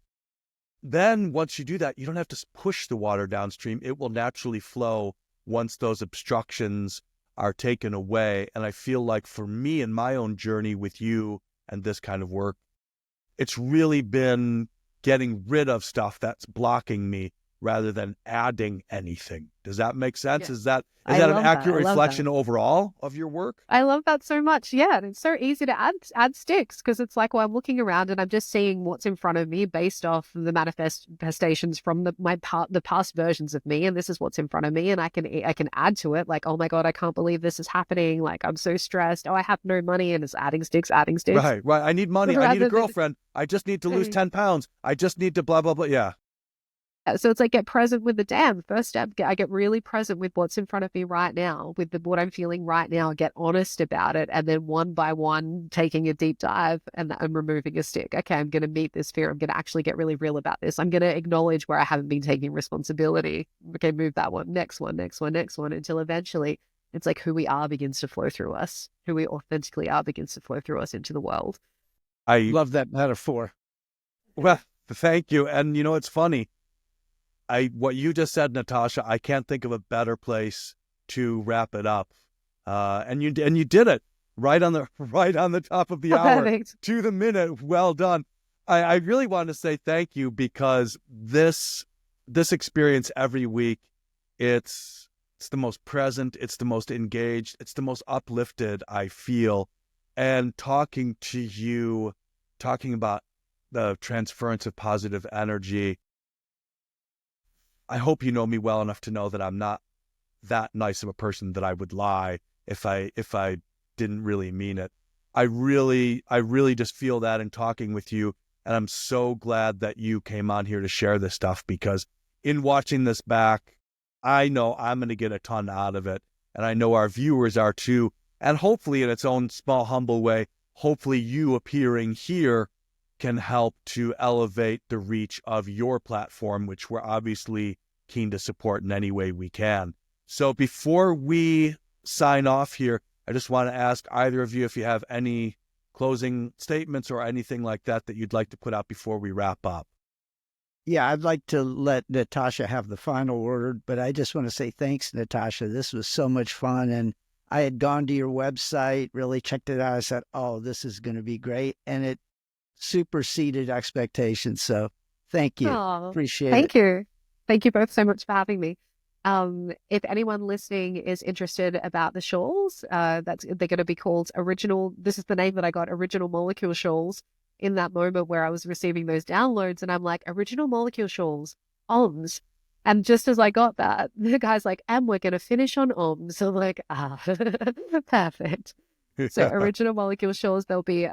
Then once you do that, you don't have to push the water downstream. It will naturally flow once those obstructions are taken away. And I feel like for me in my own journey with you and this kind of work, it's really been getting rid of stuff that's blocking me rather than adding anything. Does that make sense? Yeah. Is that an accurate reflection overall of your work? I love that so much. Yeah, and it's so easy to add sticks because it's like, well, I'm looking around and I'm just seeing what's in front of me based off the manifestations from the past versions of me, and this is what's in front of me, and I can add to it. Like, oh my God, I can't believe this is happening. Like, I'm so stressed. Oh, I have no money, and it's adding sticks. Right. I need money. I need a girlfriend. I just need to lose 10 pounds. I just need to blah, blah, blah. Yeah. So it's like get present with the dam. First step, I get really present with what's in front of me right now, with what I'm feeling right now, get honest about it. And then one by one, taking a deep dive and removing a stick. Okay, I'm going to meet this fear. I'm going to actually get really real about this. I'm going to acknowledge where I haven't been taking responsibility. Okay, move that one, next one, until eventually it's like who we are begins to flow through us, who we authentically are begins to flow through us into the world. I love that metaphor. Well, thank you. And it's funny. What you just said, Natasha, I can't think of a better place to wrap it up. And you did it right on the top of the hour, Perfect. To the minute. Well done. I really want to say thank you because this experience every week, it's it's the most present, it's the most engaged, it's the most uplifted I feel. And talking to you, talking about the transference of positive energy, I hope you know me well enough to know that I'm not that nice of a person that I would lie if I didn't really mean it. I really just feel that in talking with you. And I'm so glad that you came on here to share this stuff, because in watching this back, I know I'm going to get a ton out of it. And I know our viewers are too. And hopefully in its own small, humble way, hopefully you appearing here can help to elevate the reach of your platform, which we're obviously keen to support in any way we can. So before we sign off here, I just want to ask either of you if you have any closing statements or anything like that that you'd like to put out before we wrap up. Yeah, I'd like to let Natasha have the final word, but I just want to say thanks, Natasha. This was so much fun. And I had gone to your website, really checked it out. I said, oh, this is going to be great. And it superseded expectations. So thank you. Oh, Appreciate it. thank you. Thank you both so much for having me. If anyone listening is interested about the shawls, they're going to be called original. This is the name that I got, original molecule shawls. In that moment where I was receiving those downloads, and I'm like, original molecule shawls, OMS. And just as I got that, the guy's like, and we're going to finish on OMS. So I'm like, perfect. So original molecule shawls, there'll be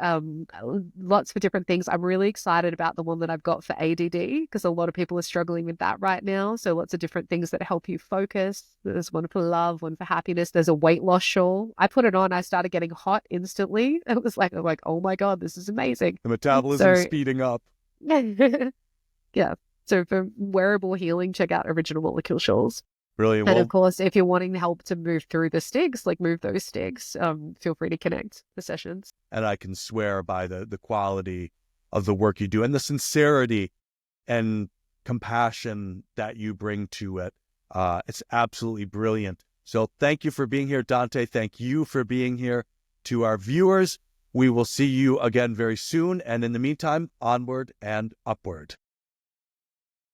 lots for different things. I'm really excited about the one that I've got for ADD, because a lot of people are struggling with that right now. So lots of different things that help you focus. There's one for love, one for happiness. There's a weight loss shawl. I put it on, I started getting hot instantly. It was like, I'm like, oh my God, this is amazing. The metabolism speeding up. Yeah. So for wearable healing, check out original molecule shawls. Brilliant. And of course, if you're wanting help to move through the sticks, like move those sticks, feel free to connect the sessions. And I can swear by the quality of the work you do and the sincerity and compassion that you bring to it. It's absolutely brilliant. So thank you for being here, Dante. Thank you for being here. To our viewers, we will see you again very soon. And in the meantime, onward and upward.